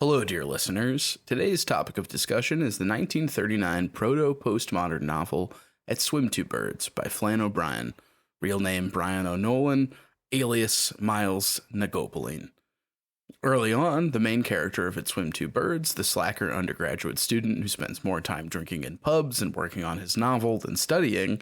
Hello, dear listeners. Today's topic of discussion is the 1939 proto-postmodern novel At Swim Two Birds by Flann O'Brien, real name Brien O'Nolan, alias Miles Nagopoline. Early on, the main character of At Swim Two Birds, the slacker undergraduate student who spends more time drinking in pubs and working on his novel than studying,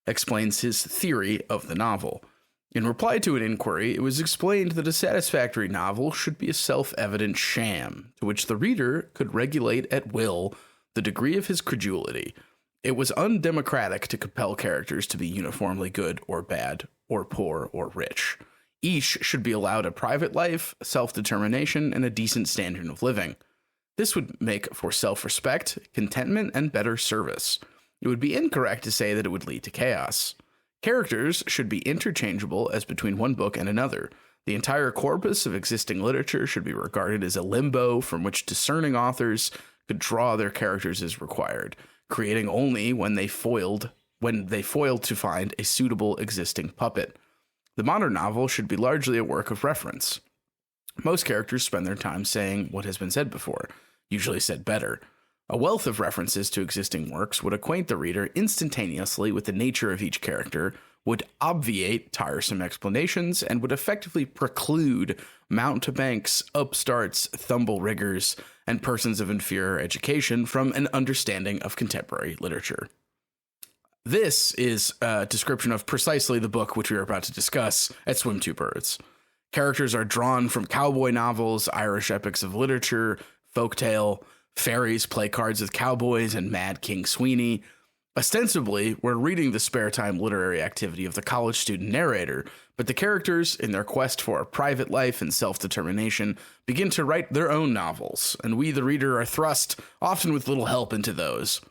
explains his theory of the novel. In reply to an inquiry, it was explained that a satisfactory novel should be a self-evident sham, to which the reader could regulate at will the degree of his credulity. It was undemocratic to compel characters to be uniformly good or bad, or poor or rich. Each should be allowed a private life, self-determination, and a decent standard of living. This would make for self-respect, contentment, and better service. It would be incorrect to say that it would lead to chaos. Characters should be interchangeable as between one book and another. The entire corpus of existing literature should be regarded as a limbo from which discerning authors could draw their characters as required, creating only when they foiled to find a suitable existing puppet. The modern novel should be largely a work of reference. Most characters spend their time saying what has been said before, usually said better. A wealth of references to existing works would acquaint the reader instantaneously with the nature of each character, would obviate tiresome explanations, and would effectively preclude mountebanks, upstarts, thumble-riggers, and persons of inferior education from an understanding of contemporary literature. This is a description of precisely the book which we are about to discuss at Swim Two Birds. Characters are drawn from cowboy novels, Irish epics of literature, folktale, fairies, play cards with cowboys, and Mad King Sweeney. Ostensibly, we're reading the spare time literary activity of the college student narrator, but the characters, in their quest for a private life and self-determination, begin to write their own novels, and we, the reader, are thrust, often with little help, into those.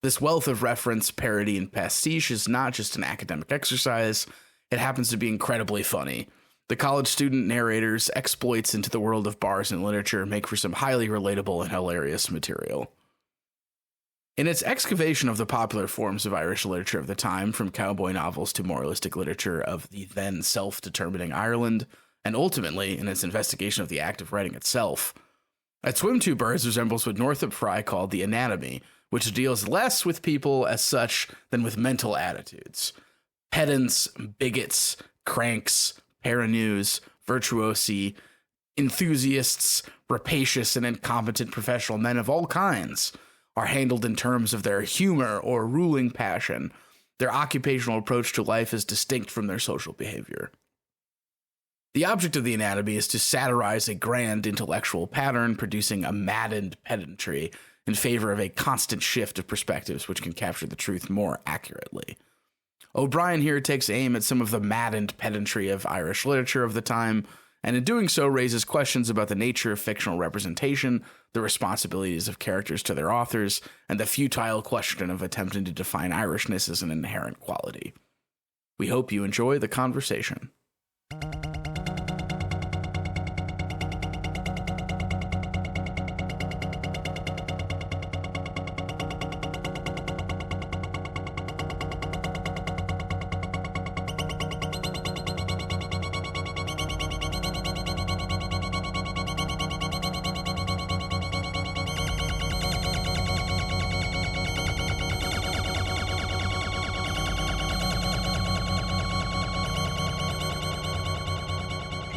This wealth of reference, parody, and pastiche is not just an academic exercise, it happens to be incredibly funny. The college student narrator's exploits into the world of bars and literature make for some highly relatable and hilarious material. In its excavation of the popular forms of Irish literature of the time, from cowboy novels to moralistic literature of the then self-determining Ireland, and ultimately in its investigation of the act of writing itself, At Swim Two Birds resembles what Northrop Frye called the anatomy, which deals less with people as such than with mental attitudes. Pedants, bigots, cranks, paranews, virtuosi, enthusiasts, rapacious and incompetent professional men of all kinds are handled in terms of their humor or ruling passion. Their occupational approach to life is distinct from their social behavior. The object of the anatomy is to satirize a grand intellectual pattern, producing a maddened pedantry in favor of a constant shift of perspectives which can capture the truth more accurately. O'Brien here takes aim at some of the maddened pedantry of Irish literature of the time, and in doing so raises questions about the nature of fictional representation, the responsibilities of characters to their authors, and the futile question of attempting to define Irishness as an inherent quality. We hope you enjoy the conversation.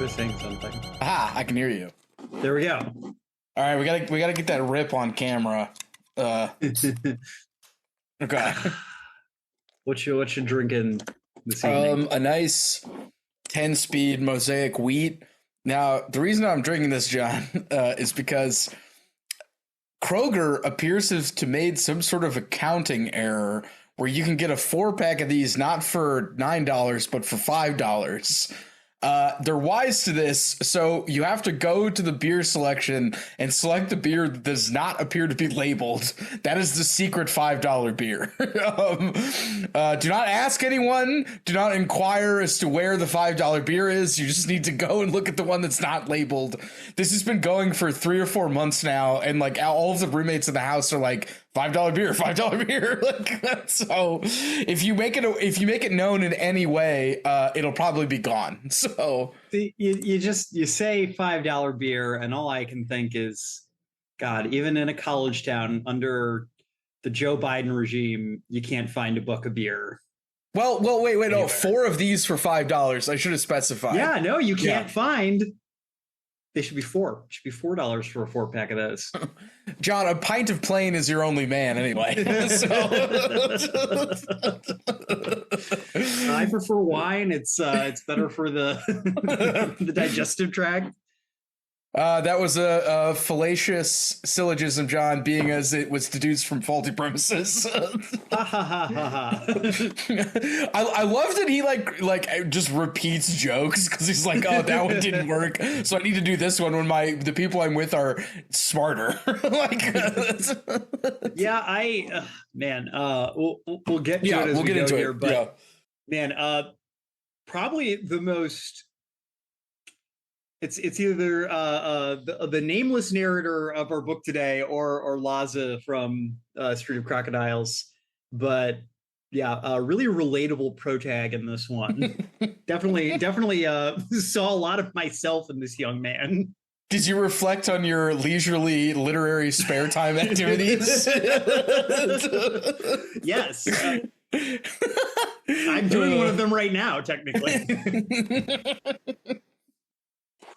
Saying something. Ah, I can hear you. There we go. All right, we gotta get that rip on camera. Okay. What you drinking this evening? A nice 10-speed Mosaic wheat. Now, the reason I'm drinking this, John, is because Kroger appears to have made some sort of accounting error where you can get a 4-pack of these not for $9 but for $5. They're wise to this, so you have to go to the beer selection and select the beer that does not appear to be labeled. That is the secret $5 beer. Do not ask anyone. Do not inquire as to where the $5 beer is. You just need to go and look at the one that's not labeled. This has been going for 3 or 4 months now, and like all of the roommates in the house are like, $5 beer, $5 beer. Like, so if you make it known in any way, it'll probably be gone. So you say $5 beer, and all I can think is, God, even in a college town under the Joe Biden regime, you can't find a buck of beer. Well, wait, anywhere. No, 4 of these for $5. I should have specified. Yeah, no, you can't find. They should be $4. It should be $4 for a 4-pack of those. John, a pint of plain is your only man anyway. I prefer wine. It's better for the the digestive tract. That was a fallacious syllogism, John, being as it was deduced from faulty premises. I love that he like just repeats jokes because he's like, oh, that one didn't work, so I need to do this one when the people I'm with are smarter. Like, yeah, man, we'll get to it as we'll we get go into here, it. but man, probably the most. It's either the nameless narrator of our book today or Laza from Street of Crocodiles, but yeah, really relatable protag in this one. definitely saw a lot of myself in this young man. Did you reflect on your leisurely literary spare time activities? Yes. I'm doing one of them right now, technically.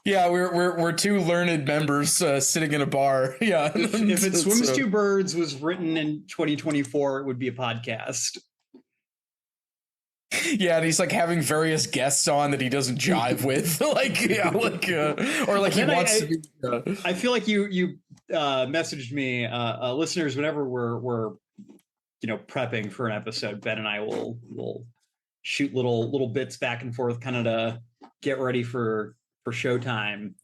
Yeah, we're 2 learned members sitting in a bar. Yeah, if It Swims Two Birds was written in 2024, it would be a podcast. Yeah, and he's like having various guests on that he doesn't jive with, like or like he wants to be. I feel like you messaged me, listeners, whenever we're prepping for an episode. Ben and I will shoot little bits back and forth, kind of to get ready for showtime.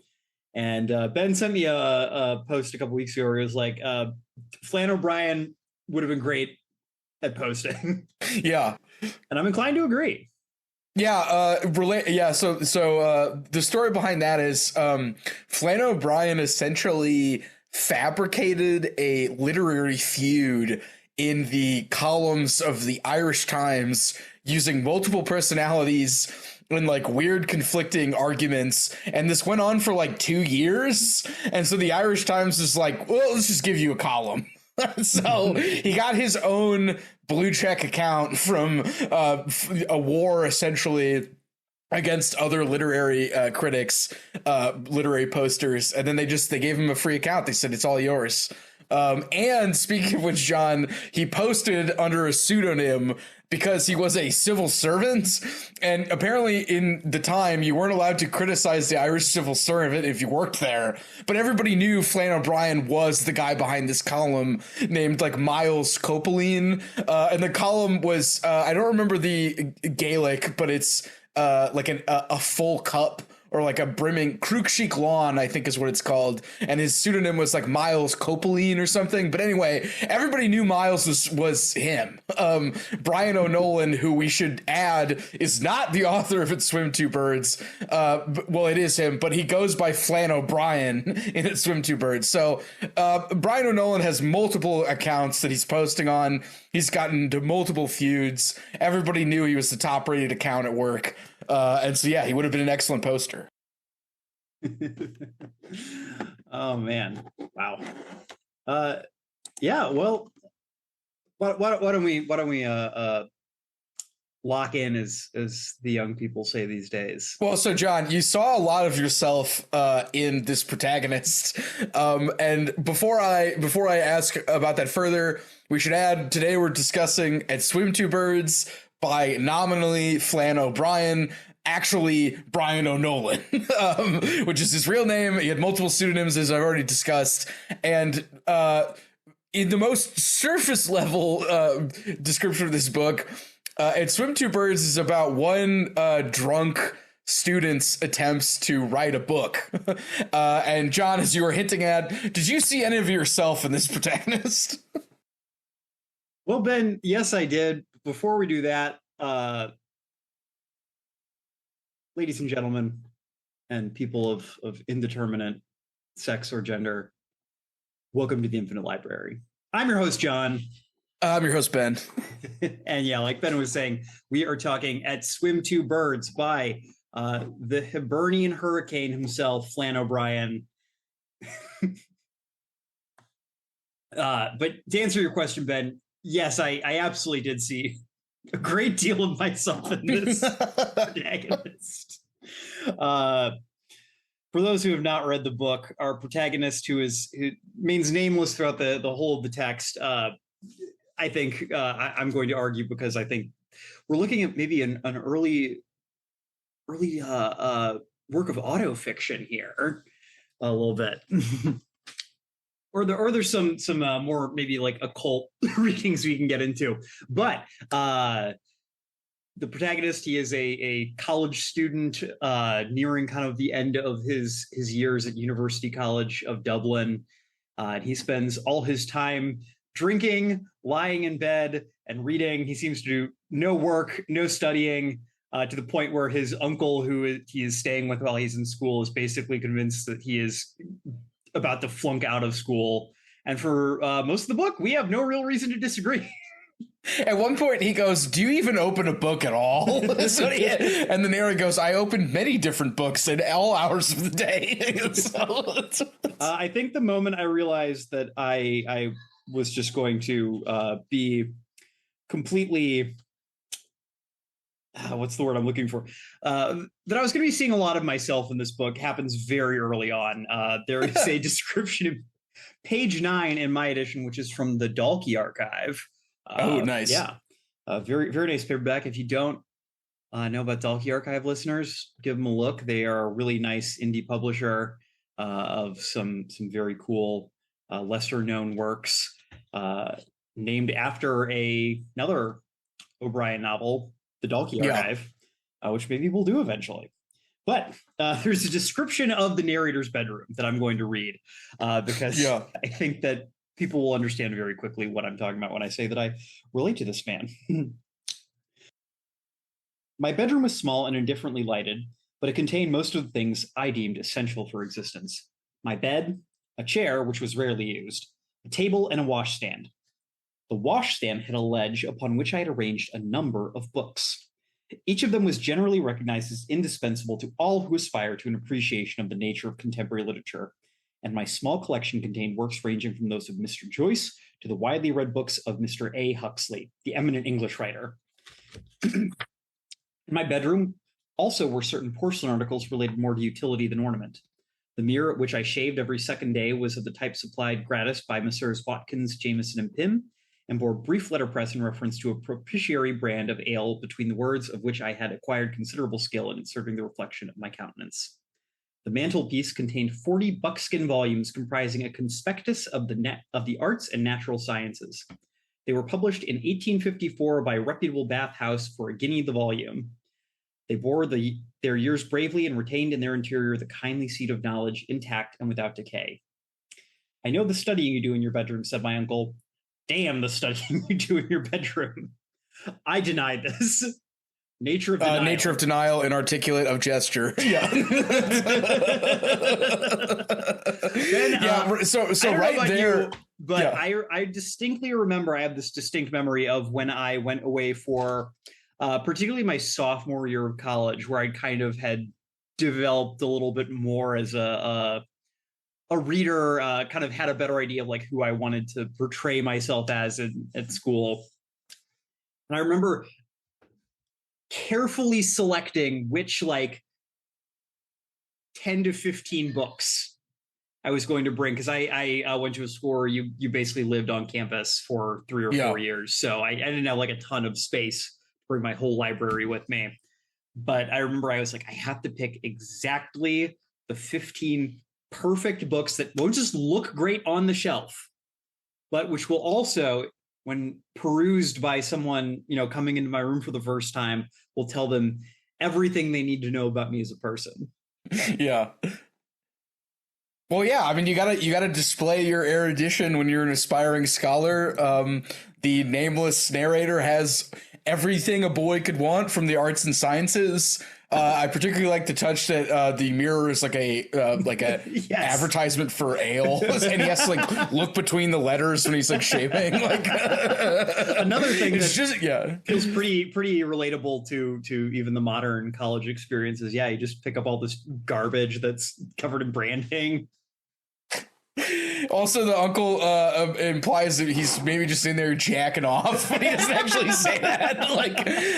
And Ben sent me a post a couple weeks ago where he was like, Flann O'Brien would have been great at posting. Yeah. And I'm inclined to agree. Yeah, so the story behind that is Flann O'Brien essentially fabricated a literary feud in the columns of the Irish Times using multiple personalities and like weird conflicting arguments, and this went on for like 2 years. And so the Irish Times is like, well, let's just give you a column. So he got his own blue check account from a war essentially against other literary critics, literary posters, and then they gave him a free account. They said, it's all yours. And speaking of which, John, he posted under a pseudonym because he was a civil servant, and apparently in the time you weren't allowed to criticize the Irish civil servant if you worked there, but everybody knew Flann O'Brien was the guy behind this column named like Miles Copeline, and the column was I don't remember the Gaelic, but it's like a full cup, or like a brimming Cruikshank Lawn, I think is what it's called. And his pseudonym was like Miles Copeline or something. But anyway, everybody knew Miles was him. Brien O'Nolan, who we should add is not the author of It Swim Two Birds. Well, it is him, but he goes by Flann O'Brien in It Swim Two Birds. So Brien O'Nolan has multiple accounts that he's posting on. He's gotten into multiple feuds. Everybody knew he was the top rated account at work. And so, yeah, he would have been an excellent poster. Oh, man. Wow. Yeah, well, why don't we lock in, as the young people say these days? Well, so John, you saw a lot of yourself in this protagonist. And before I ask about that further, we should add today we're discussing It Swim Two Birds by nominally Flann O'Brien, actually Brien O'Nolan, which is his real name. He had multiple pseudonyms, as I've already discussed. And in the most surface level description of this book, It Swim Two Birds is about one drunk student's attempts to write a book. And John, as you were hinting at, did you see any of yourself in this protagonist? Well, Ben, yes, I did. Before we do that, ladies and gentlemen, and people of indeterminate sex or gender, welcome to the Infinite Library. I'm your host, John. I'm your host, Ben. And yeah, like Ben was saying, we are talking at Swim Two Birds by the Hibernian hurricane himself, Flann O'Brien. But to answer your question, Ben, yes, I absolutely did see a great deal of myself in this protagonist. For those who have not read the book, our protagonist, who remains nameless throughout the whole of the text, I think I'm going to argue, because I think we're looking at maybe an early work of autofiction here, a little bit. Or there's some more maybe like occult readings we can get into. But the protagonist, he is a college student nearing kind of the end of his years at University College of Dublin. He spends all his time drinking, lying in bed, and reading. He seems to do no work, no studying, to the point where his uncle, who he is staying with while he's in school, is basically convinced that he is about to flunk out of school. And for most of the book, we have no real reason to disagree. At one point, he goes, "Do you even open a book at all?" And the narrator goes, "I open many different books at all hours of the day." I think the moment I realized that I was just going to be completely... what's the word I'm looking for? That I was going to be seeing a lot of myself in this book happens very early on. There is a description of page 9 in my edition, which is from the Dalkey archive. Oh, nice. Yeah. Very, very nice paperback. If you don't know about Dalkey archive, listeners, give them a look. They are a really nice indie publisher of some very cool lesser known works, named after another O'Brien novel, the Dalkey archive, which maybe we'll do eventually. But there's a description of the narrator's bedroom that I'm going to read, because I think that people will understand very quickly what I'm talking about when I say that I relate to this man. My bedroom was small and indifferently lighted, but it contained most of the things I deemed essential for existence. My bed, a chair, which was rarely used, a table, and a washstand. The washstand had a ledge upon which I had arranged a number of books. Each of them was generally recognized as indispensable to all who aspire to an appreciation of the nature of contemporary literature, and my small collection contained works ranging from those of Mr. Joyce to the widely read books of Mr. A. Huxley, the eminent English writer. In my bedroom also were certain porcelain articles related more to utility than ornament. The mirror at which I shaved every second day was of the type supplied gratis by Messrs. Watkins, Jameson, and Pym, and bore brief letterpress in reference to a propitiatory brand of ale, between the words of which I had acquired considerable skill in inserting the reflection of my countenance. The mantelpiece contained 40 buckskin volumes comprising a conspectus of the arts and natural sciences. They were published in 1854 by a reputable Bath house for a guinea the volume. They bore their years bravely and retained in their interior the kindly seed of knowledge, intact and without decay. "I know the studying you do in your bedroom," said my uncle. "Damn the studying you do in your bedroom." I denied this. Nature of denial. Nature of denial, inarticulate of gesture. Yeah. Then, so right there. You, but I distinctly remember, I have this distinct memory of when I went away for particularly my sophomore year of college, where I kind of had developed a little bit more as a reader, kind of had a better idea of like who I wanted to portray myself as at school. And I remember carefully selecting which like 10 to 15 books I was going to bring, because I went to a school where you basically lived on campus for 3 or 4 years. So I didn't have like a ton of space to bring my whole library with me. But I remember I was like, I have to pick exactly the 15 perfect books that won't just look great on the shelf, but which will also, when perused by someone, coming into my room for the first time, will tell them everything they need to know about me as a person. Yeah. Well, yeah, I mean, you gotta display your erudition when you're an aspiring scholar. The nameless narrator has everything a boy could want from the arts and sciences. I particularly like the touch that the mirror is like a yes. advertisement for ale, and he has to like look between the letters when he's like shaping. Like another thing that's just feels pretty relatable to even the modern college experiences. Yeah, you just pick up all this garbage that's covered in branding. Also, the uncle implies that he's maybe just in there jacking off, but he doesn't actually say that.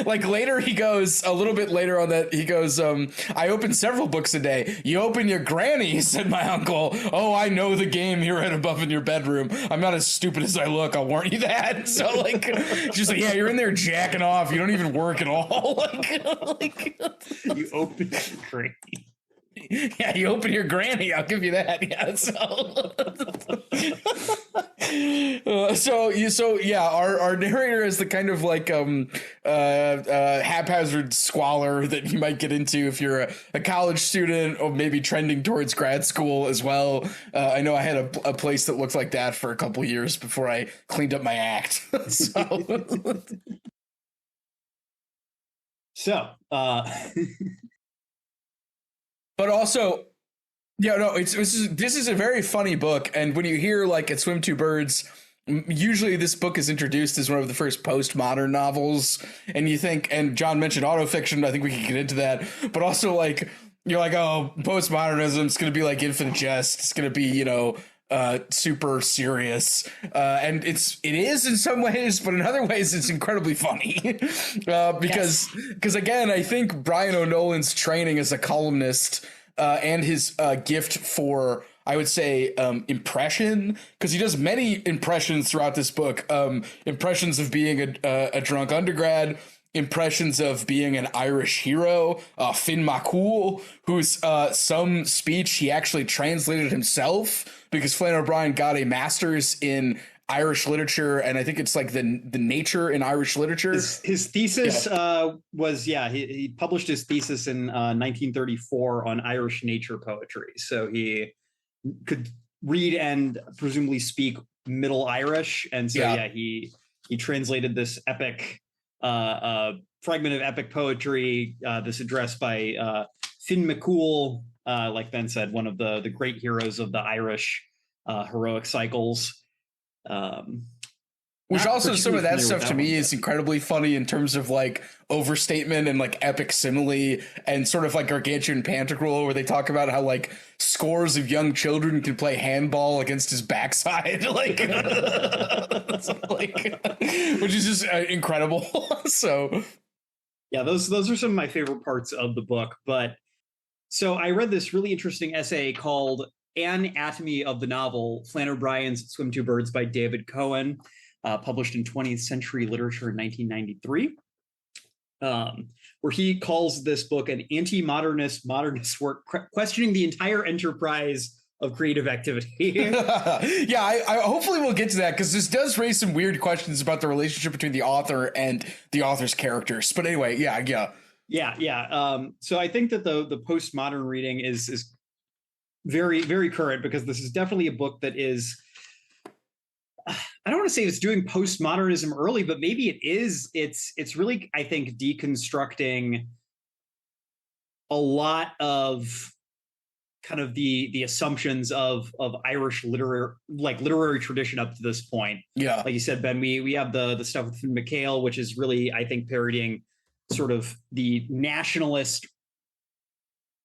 Like later, he goes a little bit later on that he goes, "I open several books a day. You open your granny," said my uncle. "Oh, I know the game you read above in your bedroom. I'm not as stupid as I look. I'll warn you that." So like, she's like, "Yeah, you're in there jacking off. You don't even work at all." like you open your granny. Yeah, you open your granny. I'll give you that. Yeah. So our narrator is the kind of like haphazard squalor that you might get into if you're a college student or maybe trending towards grad school as well. I know I had a place that looked like that for a couple years before I cleaned up my act. So. But also, this is a very funny book. And when you hear like at Swim Two Birds, usually this book is introduced as one of the first postmodern novels. And you think, and John mentioned autofiction, I think we can get into that. But also like, you're like, oh, postmodernism, it's going to be like Infinite Jest. It's going to be, super serious. And it is in some ways, but in other ways, it's incredibly funny. Because again, I think Brien O'Nolan's training as a columnist and his gift for, I would say, impression, because he does many impressions throughout this book. Impressions of being a drunk undergrad, impressions of being an Irish hero, Finn McCool, whose some speech he actually translated himself, because Flann O'Brien got a master's in Irish literature, and I think it's like the nature in Irish literature. His thesis was he published his thesis in 1934 on Irish nature poetry. So he could read and presumably speak Middle Irish, and so he translated this epic fragment of epic poetry, this address by Finn McCool, like Ben said, one of the great heroes of the Irish heroic cycles. Which also some of that stuff to me is incredibly funny in terms of like overstatement and like epic simile and sort of like gargantuan pantagruel, where they talk about how like scores of young children can play handball against his backside, like, which is just incredible. So yeah, those are some of my favorite parts of the book. But so I read this really interesting essay called Anatomy of the Novel, Flann O'Brien's Swim Two Birds by David Cohen, published in 20th Century Literature in 1993, where he calls this book an anti-modernist modernist work questioning the entire enterprise of creative activity. Yeah, I hopefully we'll get to that, because this does raise some weird questions about the relationship between the author and the author's characters. But anyway, yeah. So I think that the postmodern reading is very, very current, because this is definitely a book that is, I don't want to say it's doing postmodernism early, but maybe it is. It's really, I think, deconstructing a lot of kind of the assumptions of Irish literary tradition up to this point. Yeah, like you said, Ben, we have the stuff with Finn McCool, which is really, I think, parodying sort of the nationalist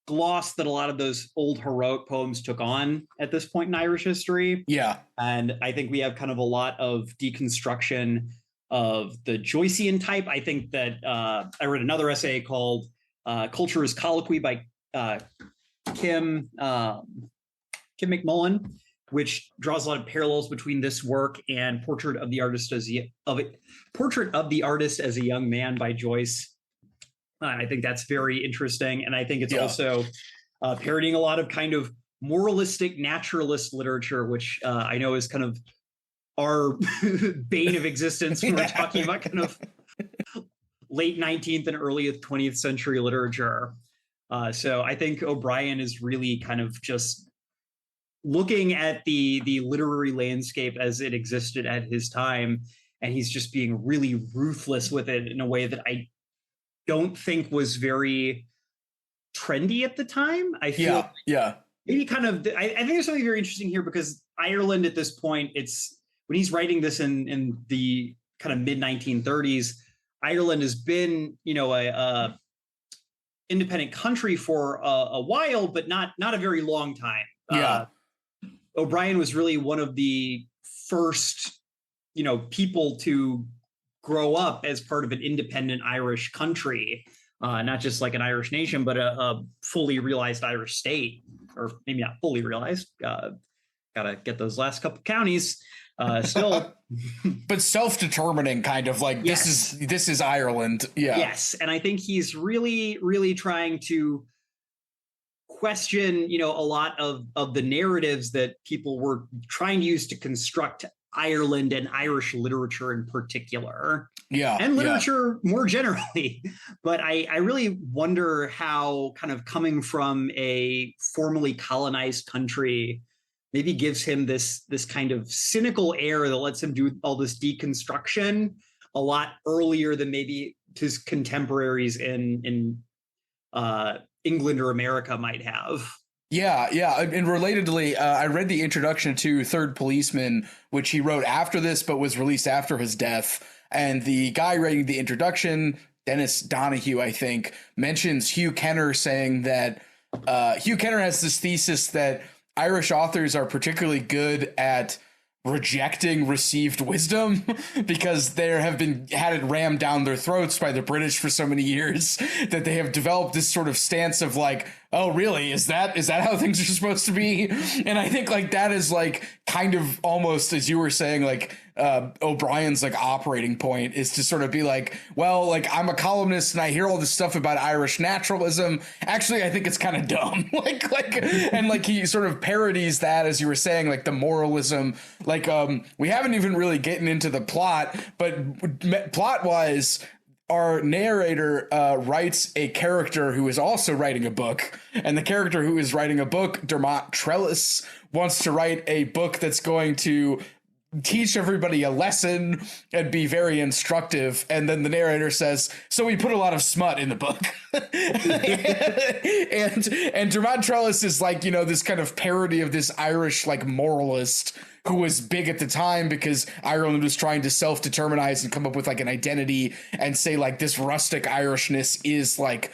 gloss that a lot of those old heroic poems took on at this point in Irish history. Yeah. And I think we have kind of a lot of deconstruction of the Joycean type. I think that I read another essay called Culture is Colloquy by Kim McMullen, which draws a lot of parallels between this work and Portrait of the Artist as a Young Man by Joyce. I think that's very interesting. And I think it's also parodying a lot of kind of moralistic naturalist literature, which I know is kind of our bane of existence when we're talking about kind of late 19th and early 20th century literature. So I think O'Brien is really kind of just looking at the literary landscape as it existed at his time and he's just being really ruthless with it in a way that I don't think was very trendy at the time. I feel maybe kind of I think there's something very interesting here, because Ireland at this point, it's when he's writing this in the kind of mid 1930s, Ireland has been, a independent country for a while, but not a very long time. O'Brien was really one of the first, people to grow up as part of an independent Irish country, not just like an Irish nation, but a fully realized Irish state, or maybe not fully realized. Gotta get those last couple counties still. But self-determining, kind of like, yes. This is Ireland. Yeah. Yes. And I think he's really, really trying to question, a lot of the narratives that people were trying to use to construct Ireland and Irish literature in particular. Yeah. And literature more generally. But I really wonder how kind of coming from a formerly colonized country maybe gives him this kind of cynical air that lets him do all this deconstruction a lot earlier than maybe his contemporaries in England or America might have. Yeah. And relatedly, I read the introduction to Third Policeman, which he wrote after this, but was released after his death. And the guy writing the introduction, Dennis Donahue, I think, mentions Hugh Kenner, saying that Hugh Kenner has this thesis that Irish authors are particularly good at rejecting received wisdom because they have had it rammed down their throats by the British for so many years that they have developed this sort of stance of like, oh, really? Is that how things are supposed to be? And I think like that is like kind of almost, as you were saying, like O'Brien's like operating point is to sort of be like, well, like I'm a columnist and I hear all this stuff about Irish naturalism. Actually, I think it's kind of dumb. And like he sort of parodies that, as you were saying, like the moralism. Like we haven't even really gotten into the plot, but plot wise, our narrator writes a character who is also writing a book, and the character who is writing a book, Dermot Trellis, wants to write a book that's going to teach everybody a lesson and be very instructive. And then the narrator says, so we put a lot of smut in the book. and Dermot Trellis is like, this kind of parody of this Irish like moralist who was big at the time because Ireland was trying to self-determinize and come up with like an identity and say like this rustic Irishness is like,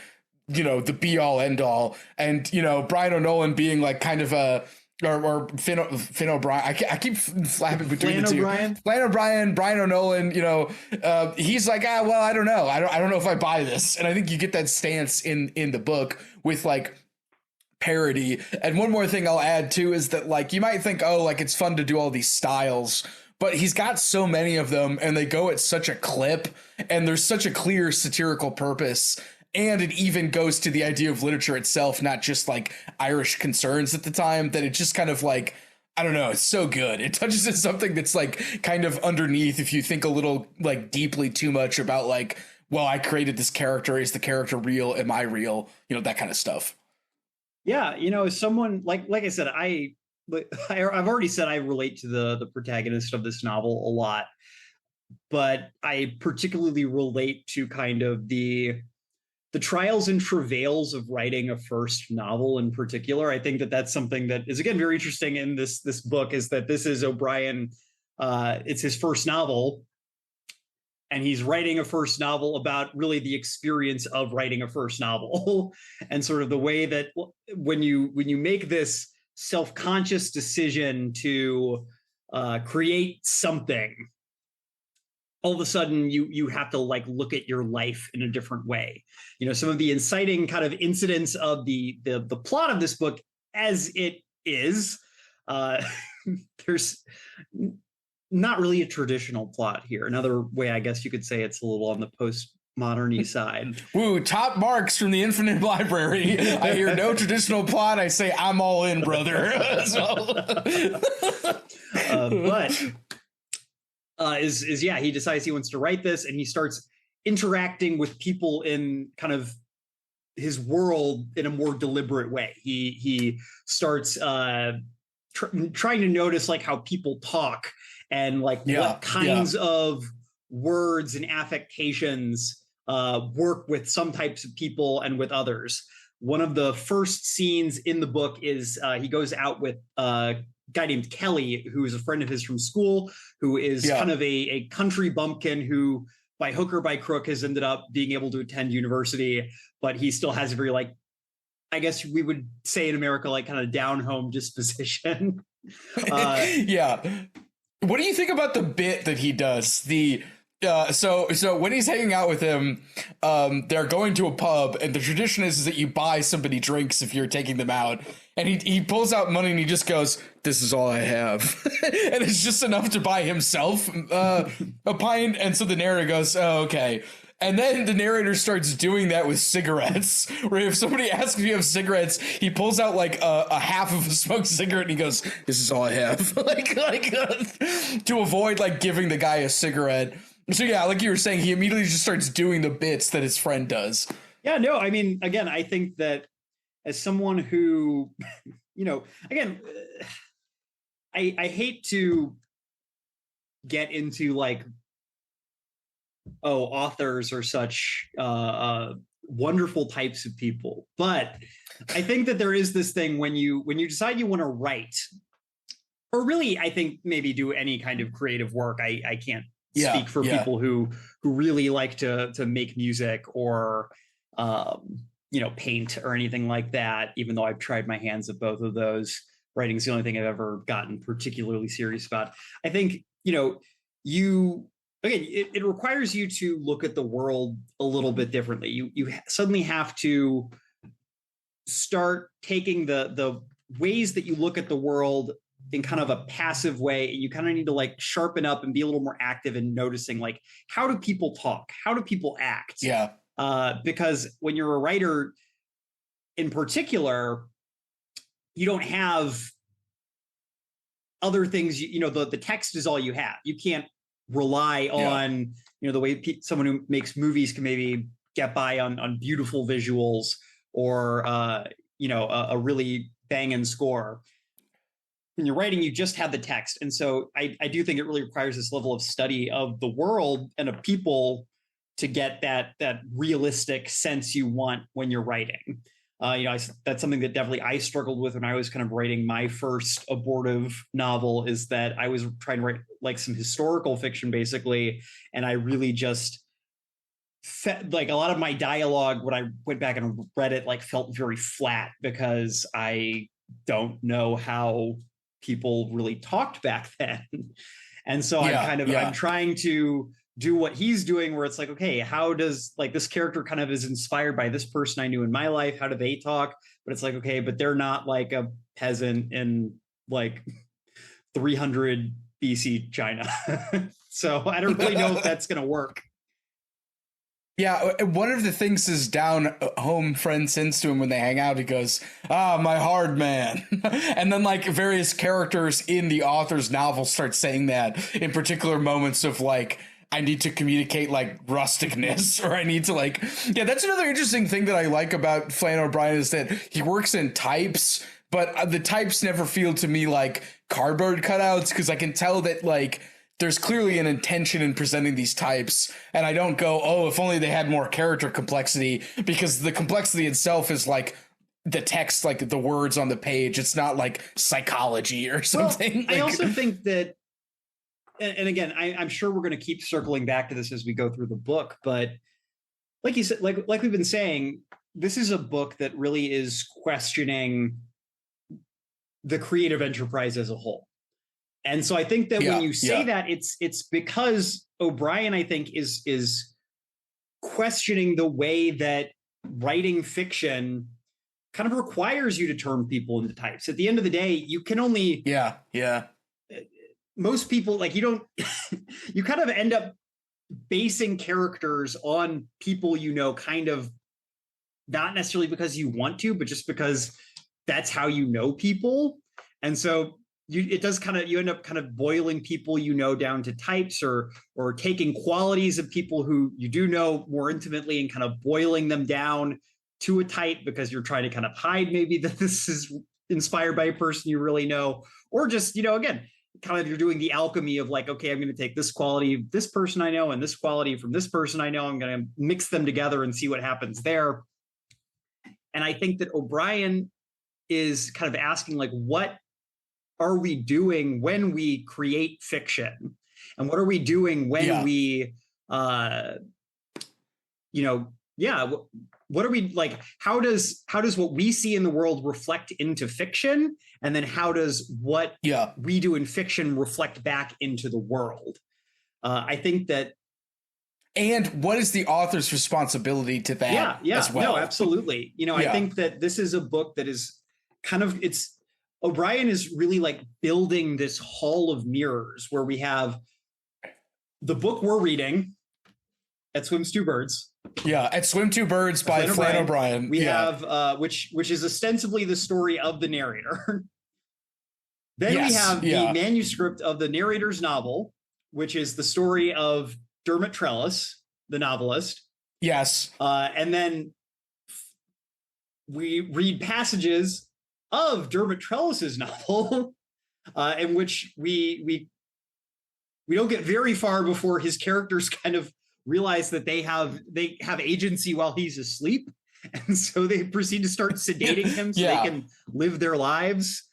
the be all end all. And, Brian O'Nolan being like kind of a, or Finn O'Brien. I keep flapping between the two. Flann O'Brien, Brian O'Nolan. He's like, well, I don't know. I don't know if I buy this. And I think you get that stance in the book with like parody. And one more thing I'll add too is that like you might think, oh, like it's fun to do all these styles, but he's got so many of them, and they go at such a clip, and there's such a clear satirical purpose. And it even goes to the idea of literature itself, not just like Irish concerns at the time, that it just kind of like, I don't know, it's so good. It touches on something that's like kind of underneath if you think a little like deeply too much about like, well, I created this character. Is the character real? Am I real? That kind of stuff. Yeah. Someone like I said, I've already said I relate to the protagonist of this novel a lot, but I particularly relate to kind of the trials and travails of writing a first novel in particular. I think that that's something that is, again, very interesting in this book, is that this is O'Brien. It's his first novel, and he's writing a first novel about really the experience of writing a first novel and sort of the way that when you make this self-conscious decision to create something, all of a sudden you have to like look at your life in a different way. Some of the inciting kind of incidents of the plot of this book, as it is, there's not really a traditional plot here. Another way I guess you could say it's a little on the postmodern-y side. Woo, top marks from the Infinite Library. I hear no traditional plot. I say I'm all in, brother. He decides he wants to write this, and he starts interacting with people in kind of his world in a more deliberate way. He starts trying to notice like how people talk and like what kinds of words and affectations work with some types of people and with others. One of the first scenes in the book is he goes out with a guy named Kelly, who is a friend of his from school, who is kind of a country bumpkin who, by hook or by crook, has ended up being able to attend university, but he still has a very, like, I guess we would say in America, like kind of down home disposition. Yeah. What do you think about the bit that he does? So when he's hanging out with him, they're going to a pub, and the tradition is that you buy somebody drinks if you're taking them out. And he pulls out money and he just goes, "This is all I have," and it's just enough to buy himself a pint. And so the narrator goes, "Oh, okay." And then the narrator starts doing that with cigarettes, where if somebody asks if you have cigarettes, he pulls out like a half of a smoked cigarette and he goes, "This is all I have," to avoid like giving the guy a cigarette. So yeah, like you were saying, he immediately just starts doing the bits that his friend does. Yeah, no, I mean, again, I think that as someone who, again, I hate to get into like, authors are such wonderful types of people, but I think that there is this thing when you decide you want to write, or really, I think maybe do any kind of creative work. I can't speak for people who really like to make music or paint or anything like that, even though I've tried my hands at both of those. Writing's the only thing I've ever gotten particularly serious about. I think it requires you to look at the world a little bit differently. You suddenly have to start taking the ways that you look at the world in kind of a passive way, and you kind of need to like sharpen up and be a little more active in noticing, like, how do people talk? How do people act? Yeah. Because when you're a writer in particular, you don't have other things, the text is all you have. You can't rely on, the way someone who makes movies can maybe get by on beautiful visuals or, a really banging score. When you're writing, you just have the text. And so I do think it really requires this level of study of the world and of people to get that realistic sense you want when you're writing. That's something that definitely I struggled with when I was kind of writing my first abortive novel, is that I was trying to write like some historical fiction, basically. And I really just like a lot of my dialogue, when I went back and read it, like felt very flat because I don't know how people really talked back then. And so I'm trying to do what he's doing, where it's like, okay, how does like this character kind of is inspired by this person I knew in my life? How do they talk? But it's like, okay, but they're not like a peasant in like 300 BC China. So I don't really know if that's going to work. Yeah, one of the things his down home friend sends to him when they hang out, he goes, "Ah, my hard man." And then like various characters in the author's novel start saying that in particular moments of like, I need to communicate like rusticness, or I need to like, that's another interesting thing that I like about Flann O'Brien, is that he works in types, but the types never feel to me like cardboard cutouts, because I can tell that like there's clearly an intention in presenting these types, and I don't go, oh, if only they had more character complexity, because the complexity itself is like the text, like the words on the page. It's not like psychology or something. Well, I also think that, and again, I'm sure we're going to keep circling back to this as we go through the book, but like you said, like we've been saying, this is a book that really is questioning the creative enterprise as a whole. And so I think that when you say that, it's because O'Brien, I think, is questioning the way that writing fiction kind of requires you to turn people into types. At the end of the day, you can only most people, like, you don't you kind of end up basing characters on people, kind of not necessarily because you want to, but just because that's how you know people. And so it does you end up kind of boiling people down to types, or taking qualities of people who you do know more intimately and kind of boiling them down to a type, because you're trying to kind of hide maybe that this is inspired by a person you really know, or just again, kind of you're doing the alchemy of like, okay, I'm going to take this quality of this person I know and this quality from this person I know. I'm going to mix them together and see what happens there. And I think that O'Brien is kind of asking like, what are we doing when we create fiction? And what are we doing when we, what are we like? How does what we see in the world reflect into fiction? And then how does what we do in fiction reflect back into the world? I think that. And what is the author's responsibility to that as well? No, absolutely. I think that this is a book that is kind of, O'Brien is really like building this hall of mirrors where we have the book we're reading, At Swims Two Birds. Yeah, At Swim Two Birds by Flann O'Brien. We have, which is ostensibly the story of the narrator. Then we have the manuscript of the narrator's novel, which is the story of Dermot Trellis, the novelist. Yes. And then we read passages of Dermot Trellis's novel, in which we don't get very far before his characters kind of realize that they have agency while he's asleep, and so they proceed to start sedating him so they can live their lives.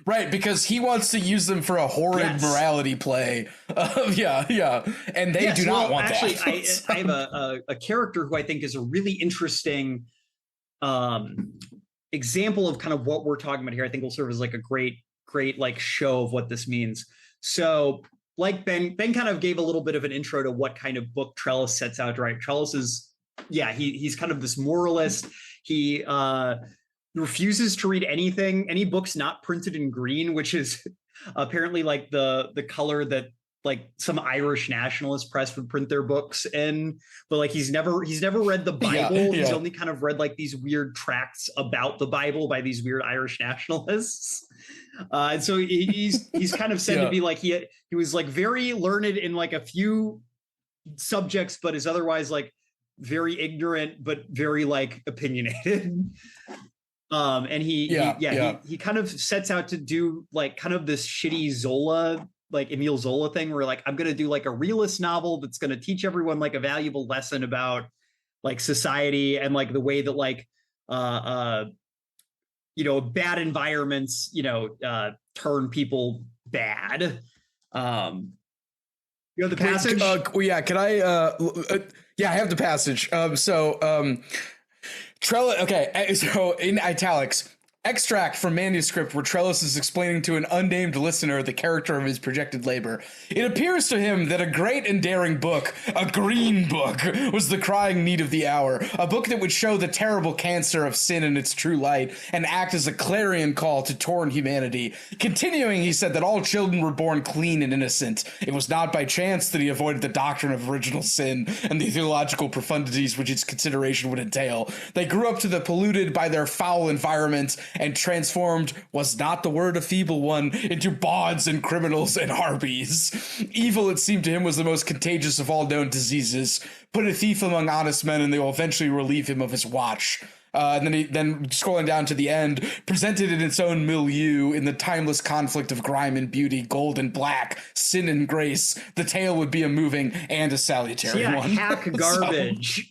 Right, because he wants to use them for a horrid morality play. And they do not want actually, that. I have a character who I think is a really interesting example of kind of what we're talking about here. I think will serve as like a great like show of what this means. So like Ben kind of gave a little bit of an intro to what kind of book Trellis sets out to write. Trellis is, he's kind of this moralist. He refuses to read any books not printed in green, which is apparently like the color that like some Irish nationalist press would print their books in. But like he's never read the Bible. He's only kind of read like these weird tracts about the Bible by these weird Irish nationalists. And so he's kind of said to be like he was like very learned in like a few subjects, but is otherwise like very ignorant but very like opinionated. And he kind of sets out to do like kind of this shitty Zola, like Emile Zola thing where like I'm gonna do like a realist novel that's gonna teach everyone like a valuable lesson about like society and like the way that like bad environments turn people bad. You know the passage? Can I I have the passage. Trellis, okay, so in italics, extract from manuscript where Trellis is explaining to an unnamed listener the character of his projected labor. It appears to him that a great and daring book, a green book, was the crying need of the hour, a book that would show the terrible cancer of sin in its true light and act as a clarion call to torn humanity. Continuing, he said that all children were born clean and innocent. It was not by chance that he avoided the doctrine of original sin and the theological profundities which its consideration would entail. They grew up to the polluted by their foul environment and transformed, was not the word a feeble one, into bawds and criminals and harpies. Evil, it seemed to him, was the most contagious of all known diseases. Put a thief among honest men and they will eventually relieve him of his watch. And then scrolling down to the end, presented in its own milieu in the timeless conflict of grime and beauty, gold and black, sin and grace, the tale would be a moving and a salutary one. Hack garbage.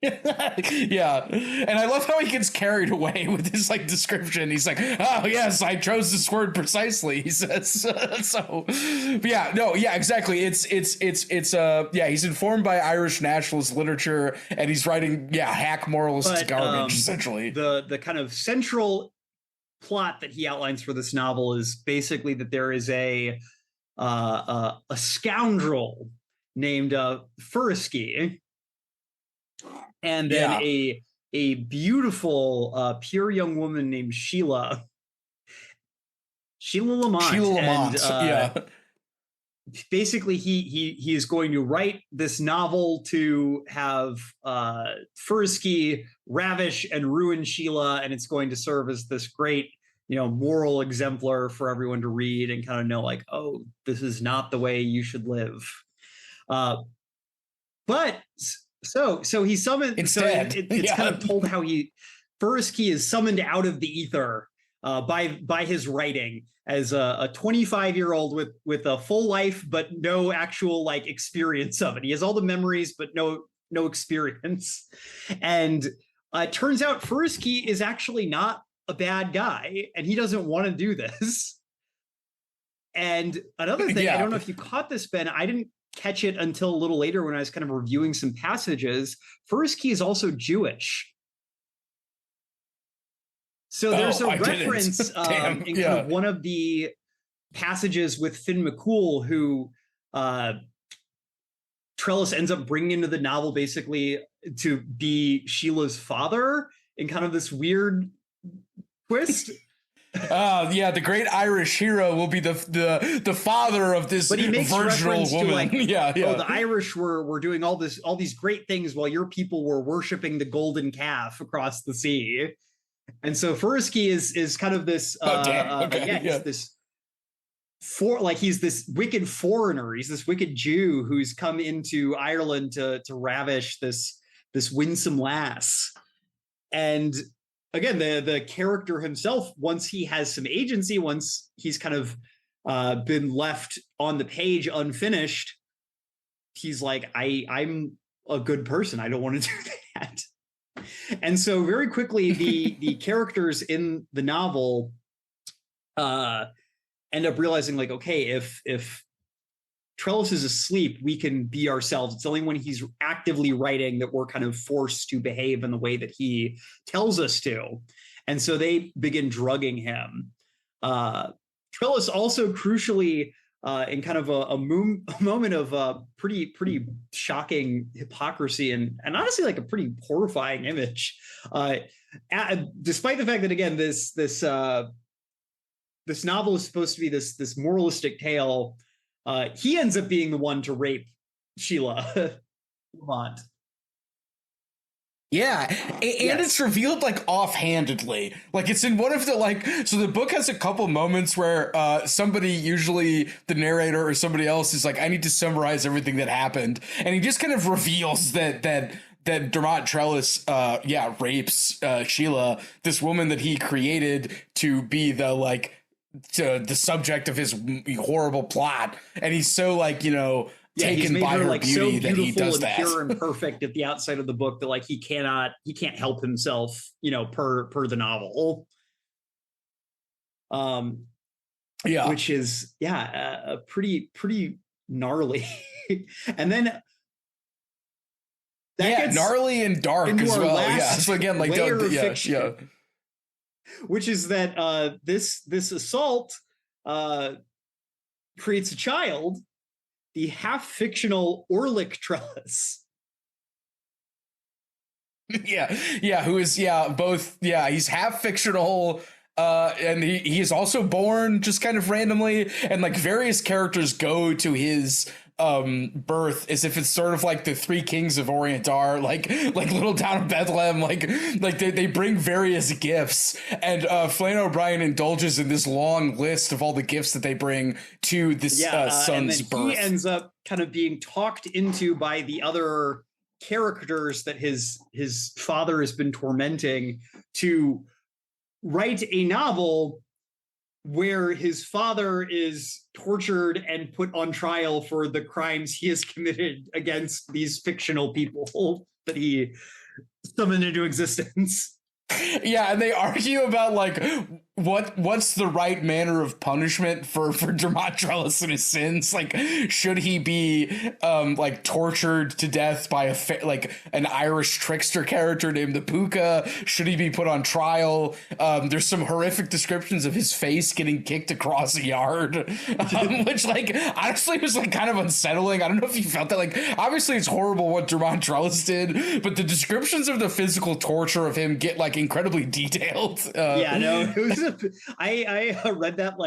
Yeah, and I love how he gets carried away with his like description. He's like, "Oh yes, I chose this word precisely." He says, exactly. He's informed by Irish nationalist literature, and he's writing hack moralist garbage essentially. The kind of central plot that he outlines for this novel is basically that there is a scoundrel named Furiski. And then a beautiful, pure young woman named Sheila Lamont. Basically, he is going to write this novel to have Furiski ravish and ruin Sheila, and it's going to serve as this great, moral exemplar for everyone to read and kind of know, like, oh, this is not the way you should live. But so he's summoned. Instead, it's kind of told how Furiski is summoned out of the ether by his writing as a 25-year-old with a full life but no actual like experience of it. He has all the memories but no experience. And it turns out Fursky is actually not a bad guy, and he doesn't want to do this. And another thing, I don't know if you caught this, Ben, I didn't catch it until a little later when I was kind of reviewing some passages. Fursky is also Jewish. So there's a reference in kind of one of the passages with Finn McCool, who Trellis ends up bringing into the novel basically to be Sheila's father in kind of this weird twist. The great Irish hero will be the father of this virginal woman. To like, the Irish were doing all these great things while your people were worshiping the golden calf across the sea. And so Fursky is kind of this he's this wicked foreigner. He's this wicked Jew who's come into Ireland to ravish this winsome lass. And again, the character himself, once he has some agency, once he's kind of been left on the page unfinished, he's like, I'm a good person. I don't want to do that. And so very quickly, the characters in the novel end up realizing, like, okay, if Trellis is asleep, we can be ourselves. It's only when he's actively writing that we're kind of forced to behave in the way that he tells us to. And so they begin drugging him. Trellis also crucially, in kind of a moment of pretty shocking hypocrisy and honestly like a pretty horrifying image. Despite the fact that, again, this novel is supposed to be this moralistic tale, he ends up being the one to rape Sheila Lamont. Yeah, and it's revealed like offhandedly. Like it's in one of the so the book has a couple moments where somebody, usually the narrator or somebody else, is like, I need to summarize everything that happened, and he just kind of reveals that Dermot Trellis rapes Sheila, this woman that he created to be the subject of his horrible plot, and he's so taken by her beauty that he does that. Pure and perfect at the outside of the book that he can't help himself, per the novel. Which is a pretty gnarly. And then that gets gnarly and dark as well. Yeah. So again, which is that this assault creates a child, the half-fictional Orlick Trellis. Who is both. He's half-fictional, and he is also born just kind of randomly, and various characters go to his birth as if it's sort of like the Three Kings of Orient are, like little town of Bethlehem, they bring various gifts, and Flann O'Brien indulges in this long list of all the gifts that they bring to this son's birth. He ends up kind of being talked into by the other characters that his father has been tormenting to write a novel where his father is tortured and put on trial for the crimes he has committed against these fictional people that he summoned into existence. Yeah, and they argue about what's the right manner of punishment for Dermot Trellis and his sins. Should he be tortured to death by an Irish trickster character named the Puka? Should he be put on trial? There's some horrific descriptions of his face getting kicked across a yard, which honestly was kind of unsettling. I don't know if you felt that. Obviously it's horrible what Dermot Trellis did, but the descriptions of the physical torture of him get incredibly detailed. It was I read that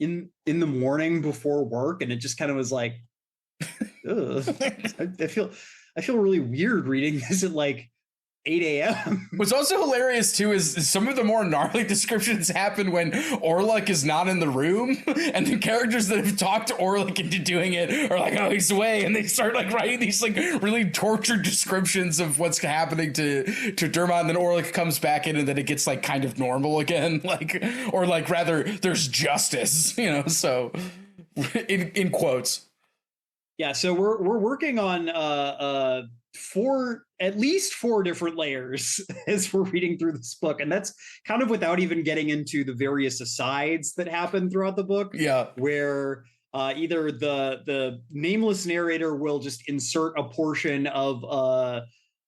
in the morning before work, and it just kind of was I feel really weird reading this at 8 a.m. What's also hilarious too is some of the more gnarly descriptions happen when Orlok is not in the room, and the characters that have talked Orlok into doing it are like, "Oh, he's away," and they start like writing these like really tortured descriptions of what's happening to Dermot, and then Orlok comes back in, and then it gets like kind of normal again, like, or like rather, there's justice, you know. So, in quotes. Yeah, so we're working on at least four different layers as we're reading through this book, and that's kind of without even getting into the various asides that happen throughout the book. Yeah, where either the nameless narrator will just insert a portion of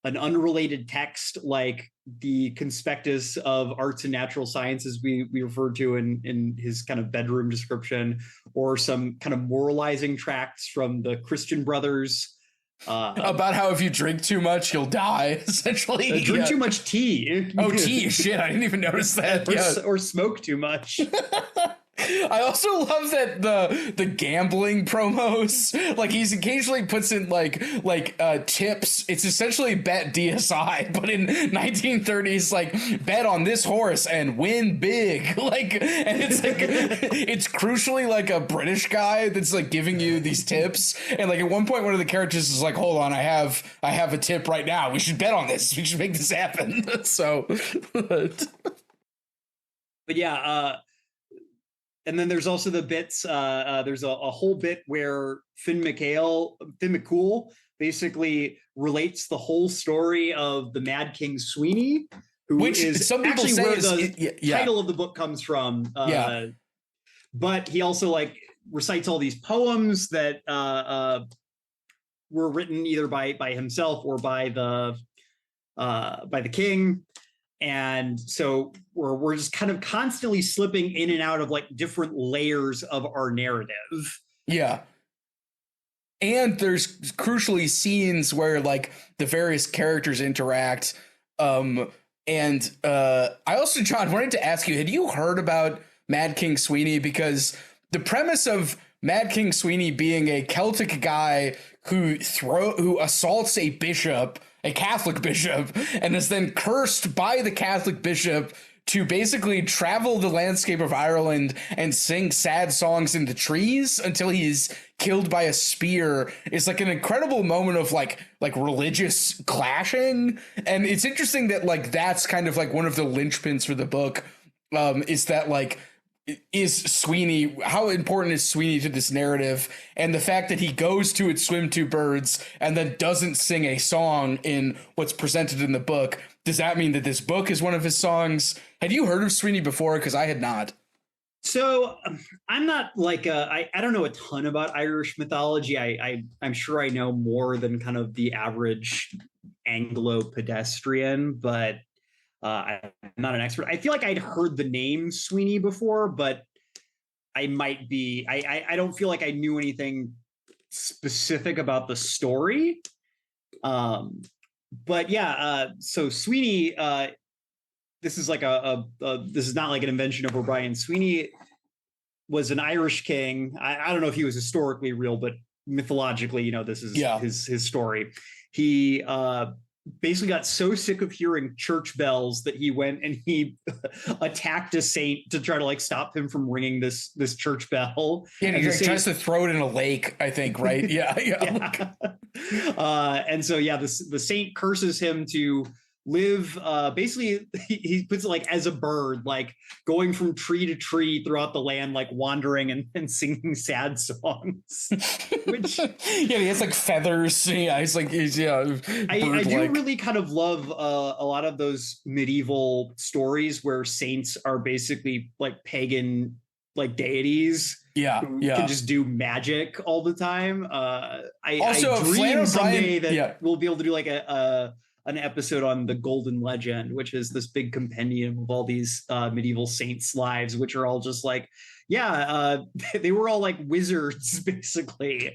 an unrelated text, like the conspectus of arts and natural sciences we referred to in his kind of bedroom description, or some kind of moralizing tracts from the Christian Brothers. About how if you drink too much, you'll die, essentially. Drink too much tea. Oh, tea, shit, I didn't even notice that. Or smoke too much. I also love that the gambling promos, like he's occasionally puts in like tips. It's essentially bet DSI, but in 1930s, like bet on this horse and win big. Like, and it's like it's crucially like a British guy that's like giving you these tips. And like at one point, one of the characters is like, "Hold on, I have a tip right now. We should bet on this. We should make this happen." So, but yeah. And then there's also the bits. There's a whole bit where Finn McCool basically relates the whole story of the Mad King Sweeney, which is some people actually say where the title of the book comes from. But he also like recites all these poems that were written either by himself or by the king. And so we're just kind of constantly slipping in and out of like different layers of our narrative. Yeah. And there's crucially scenes where like the various characters interact. And I also, John, wanted to ask you, had you heard about Mad King Sweeney? Because the premise of Mad King Sweeney being a Celtic guy who assaults a bishop, a Catholic bishop, and is then cursed by the Catholic bishop to basically travel the landscape of Ireland and sing sad songs in the trees until he's killed by a spear, is like an incredible moment of like religious clashing. And it's interesting that like that's kind of like one of the linchpins for the book, is that like, how important is Sweeney to this narrative? And the fact that he goes to its Swim Two Birds and then doesn't sing a song in what's presented in the book. Does that mean that this book is one of his songs? Had you heard of Sweeney before? Because I had not. So I'm not like I don't know a ton about Irish mythology. I'm sure I know more than kind of the average Anglo pedestrian, but I'm not an expert. I feel like I'd heard the name Sweeney before, but I might be. I don't feel like I knew anything specific about the story. But yeah, so Sweeney, this is like this is not like an invention of O'Brien. Sweeney was an Irish king. I don't know if he was historically real, but mythologically, you know, this is his story. He basically got so sick of hearing church bells that he went and he attacked a saint to try to like stop him from ringing this church bell. Yeah, and he tries to throw it in a lake, I think, right? Yeah. And so the saint curses him to live basically he puts it like as a bird, like going from tree to tree throughout the land, like wandering and singing sad songs. Which he has like feathers. Yeah, he's I do really kind of love a lot of those medieval stories where saints are basically like pagan like deities. Who can just do magic all the time. I dream someday that we'll be able to do like an episode on the Golden Legend, which is this big compendium of all these medieval saints' lives, which are all just like, they were all like wizards, basically.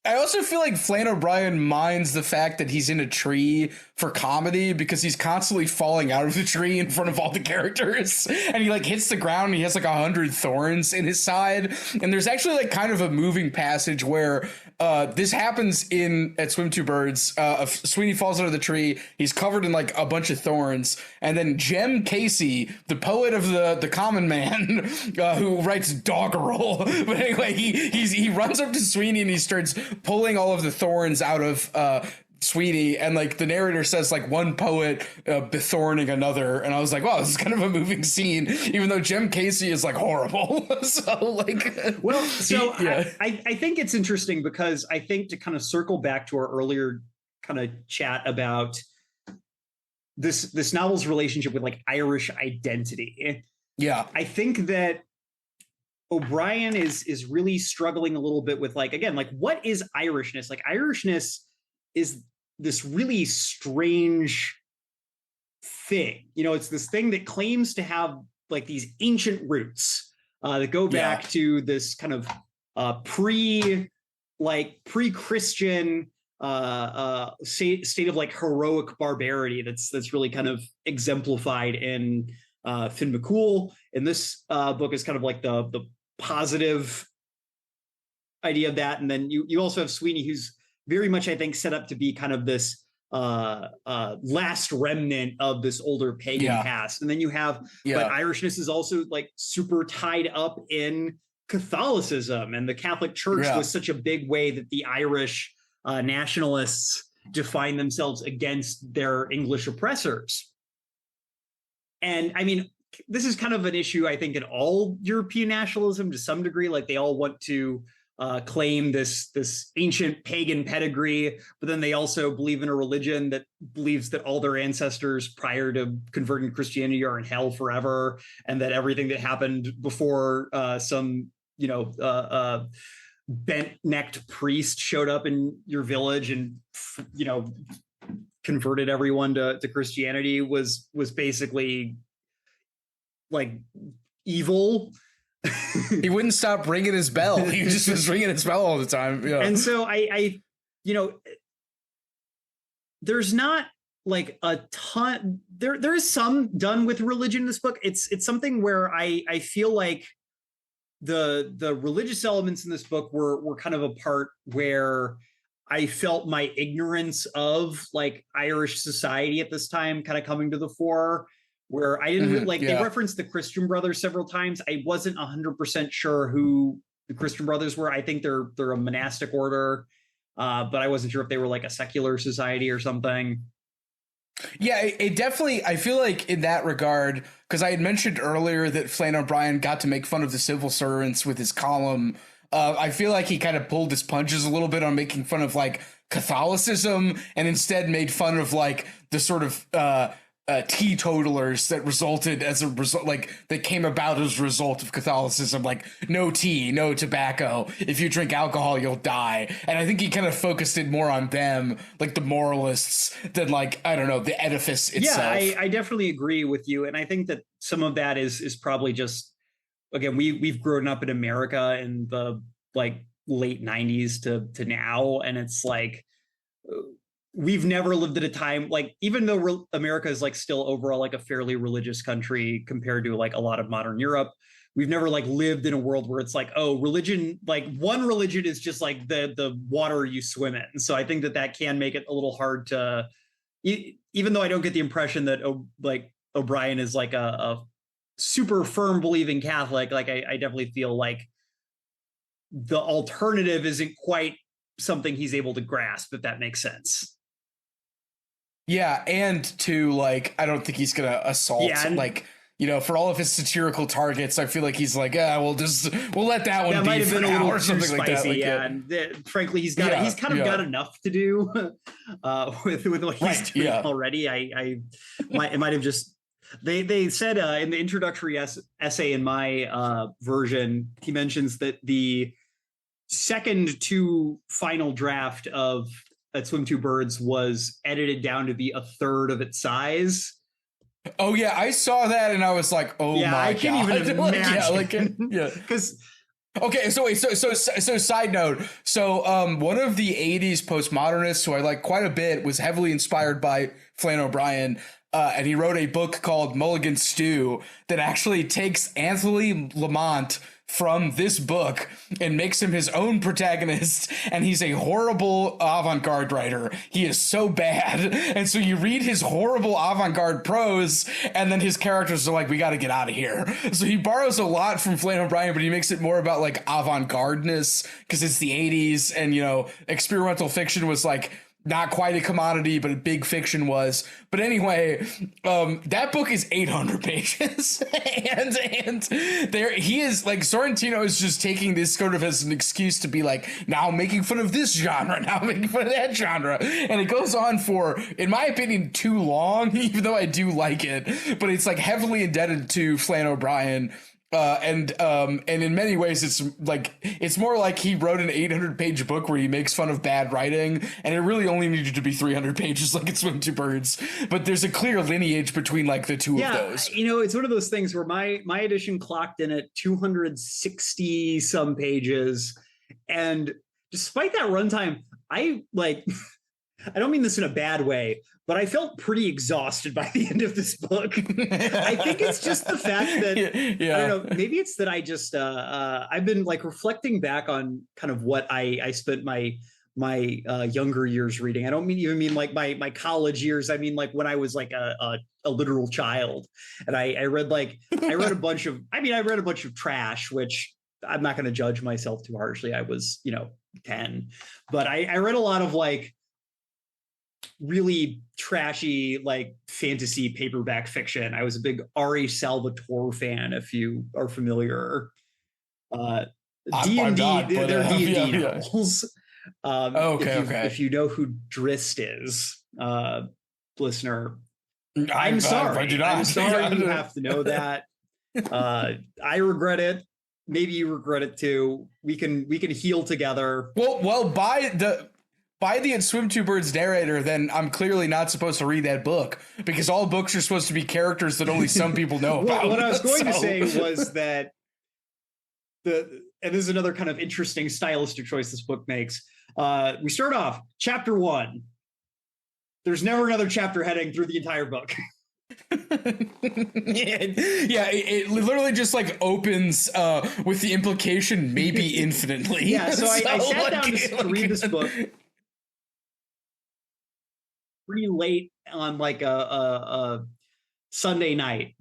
I also feel like Flann O'Brien minds the fact that he's in a tree for comedy because he's constantly falling out of the tree in front of all the characters, and he like hits the ground and he has like 100 thorns in his side. And there's actually like kind of a moving passage where this happens at Swim Two Birds. Sweeney falls out of the tree. He's covered in like a bunch of thorns, and then Jem Casey, the poet of the common man, who writes doggerel. But anyway, he runs up to Sweeney and he starts pulling all of the thorns out of Sweeney, and like the narrator says like one poet bethorning another, and I was like, wow, this is kind of a moving scene, even though Jem Casey is like horrible. So like, well, so yeah. I think it's interesting because I think to kind of circle back to our earlier kind of chat about this novel's relationship with like Irish identity. Yeah, I think that O'Brien is really struggling a little bit with like, again, like what is Irishness? Like Irishness is this really strange thing. You know, it's this thing that claims to have like these ancient roots that go back to this kind of pre-Christian state of like heroic barbarity that's really kind of exemplified in Finn McCool. And this book is kind of like the positive idea of that. And then you also have Sweeney, who's very much, I think, set up to be kind of this last remnant of this older pagan past. And then you have, but Irishness is also like super tied up in Catholicism, and the Catholic Church was such a big way that the Irish nationalists define themselves against their English oppressors. And I mean, this is kind of an issue, I think, in all European nationalism to some degree. Like they all want to claim this ancient pagan pedigree, but then they also believe in a religion that believes that all their ancestors prior to converting to Christianity are in hell forever, and that everything that happened before some bent-necked priest showed up in your village and converted everyone to Christianity was basically like evil. He wouldn't stop ringing his bell. He just was ringing his bell all the time. Yeah. And so I there's not like a ton. There is some done with religion in this book. It's something where I feel like the religious elements in this book were kind of a part where I felt my ignorance of like Irish society at this time kind of coming to the fore, where I didn't they referenced the Christian Brothers several times. I wasn't 100% sure who the Christian Brothers were. I think they're a monastic order, but I wasn't sure if they were like a secular society or something. Yeah, it definitely, I feel like in that regard, because I had mentioned earlier that Flann O'Brien got to make fun of the civil servants with his column. I feel like he kind of pulled his punches a little bit on making fun of like Catholicism, and instead made fun of like the sort of teetotalers that resulted as a result, like that came about as a result of Catholicism, like no tea, no tobacco. If you drink alcohol, you'll die. And I think he kind of focused it more on them, like the moralists, than like, I don't know, the edifice itself. Yeah, I definitely agree with you. And I think that some of that is probably just, again, we've grown up in America in the like late 90s to now. And it's like, we've never lived at a time, like, even though America is like still overall like a fairly religious country compared to like a lot of modern Europe, we've never like lived in a world where it's like, oh, religion, like one religion is just like the water you swim in. And so I think that can make it a little hard to, even though I don't get the impression that like O'Brien is like a super firm believing Catholic, like I definitely feel like the alternative isn't quite something he's able to grasp, if that makes sense. Yeah, and to like, I don't think he's gonna assault like, for all of his satirical targets. I feel like he's like, we'll let that one be for now or something like that. Like, and frankly, he's kind of got enough to do with what he's doing already. It might have just. They said in the introductory essay in my version, he mentions that the second to final draft of At Swim Two Birds was edited down to be a third of its size. Oh yeah, I saw that and I was like, oh my God. I can't even imagine. Because Okay, so wait, so side note. So one of the 80s postmodernists who I like quite a bit was heavily inspired by Flann O'Brien. And he wrote a book called Mulligan Stew that actually takes Anthony Lamont from this book and makes him his own protagonist, and he's a horrible avant-garde writer. He is so bad. And so you read his horrible avant-garde prose, and then his characters are like, we got to get out of here. So he borrows a lot from Flann O'Brien, but he makes it more about like avant-gardeness because it's the 80s, and you know, experimental fiction was like not quite a commodity, but a big fiction was. But anyway, that book is 800 pages, and there he is. Like Sorrentino is just taking this sort of as an excuse to be like, now I'm making fun of this genre, now I'm making fun of that genre, and it goes on for, in my opinion, too long. Even though I do like it, but it's like heavily indebted to Flann O'Brien. And in many ways it's more like he wrote an 800-page book where he makes fun of bad writing, and it really only needed to be 300 pages like it's Swim Two Birds, but there's a clear lineage between like the two of those. You know, it's one of those things where my edition clocked in at 260 some pages, and despite that runtime, I like I don't mean this in a bad way, but I felt pretty exhausted by the end of this book. I think it's just the fact that I don't know, maybe it's that I just I've been like reflecting back on kind of what I spent my younger years reading. I don't even mean like my college years. I mean like when I was like a literal child, and I read a bunch of trash, which I'm not going to judge myself too harshly. I was 10, but I read a lot of like really trashy like fantasy paperback fiction. I was a big R.A. Salvatore fan, if you are familiar. D&D, they're D&D novels. If you know who Drist is, listener, I'm sorry. I'm sorry you have to know that. I regret it. Maybe you regret it too. We can heal together. Well, by the Swim Two Birds narrator, then I'm clearly not supposed to read that book, because all books are supposed to be characters that only some people know about. What I was going to say was that and this is another kind of interesting stylistic choice this book makes. We start off chapter 1. There's never another chapter heading through the entire book. It literally just like opens with the implication maybe infinitely. Yeah, so I sat down to read this book pretty late on like a Sunday night,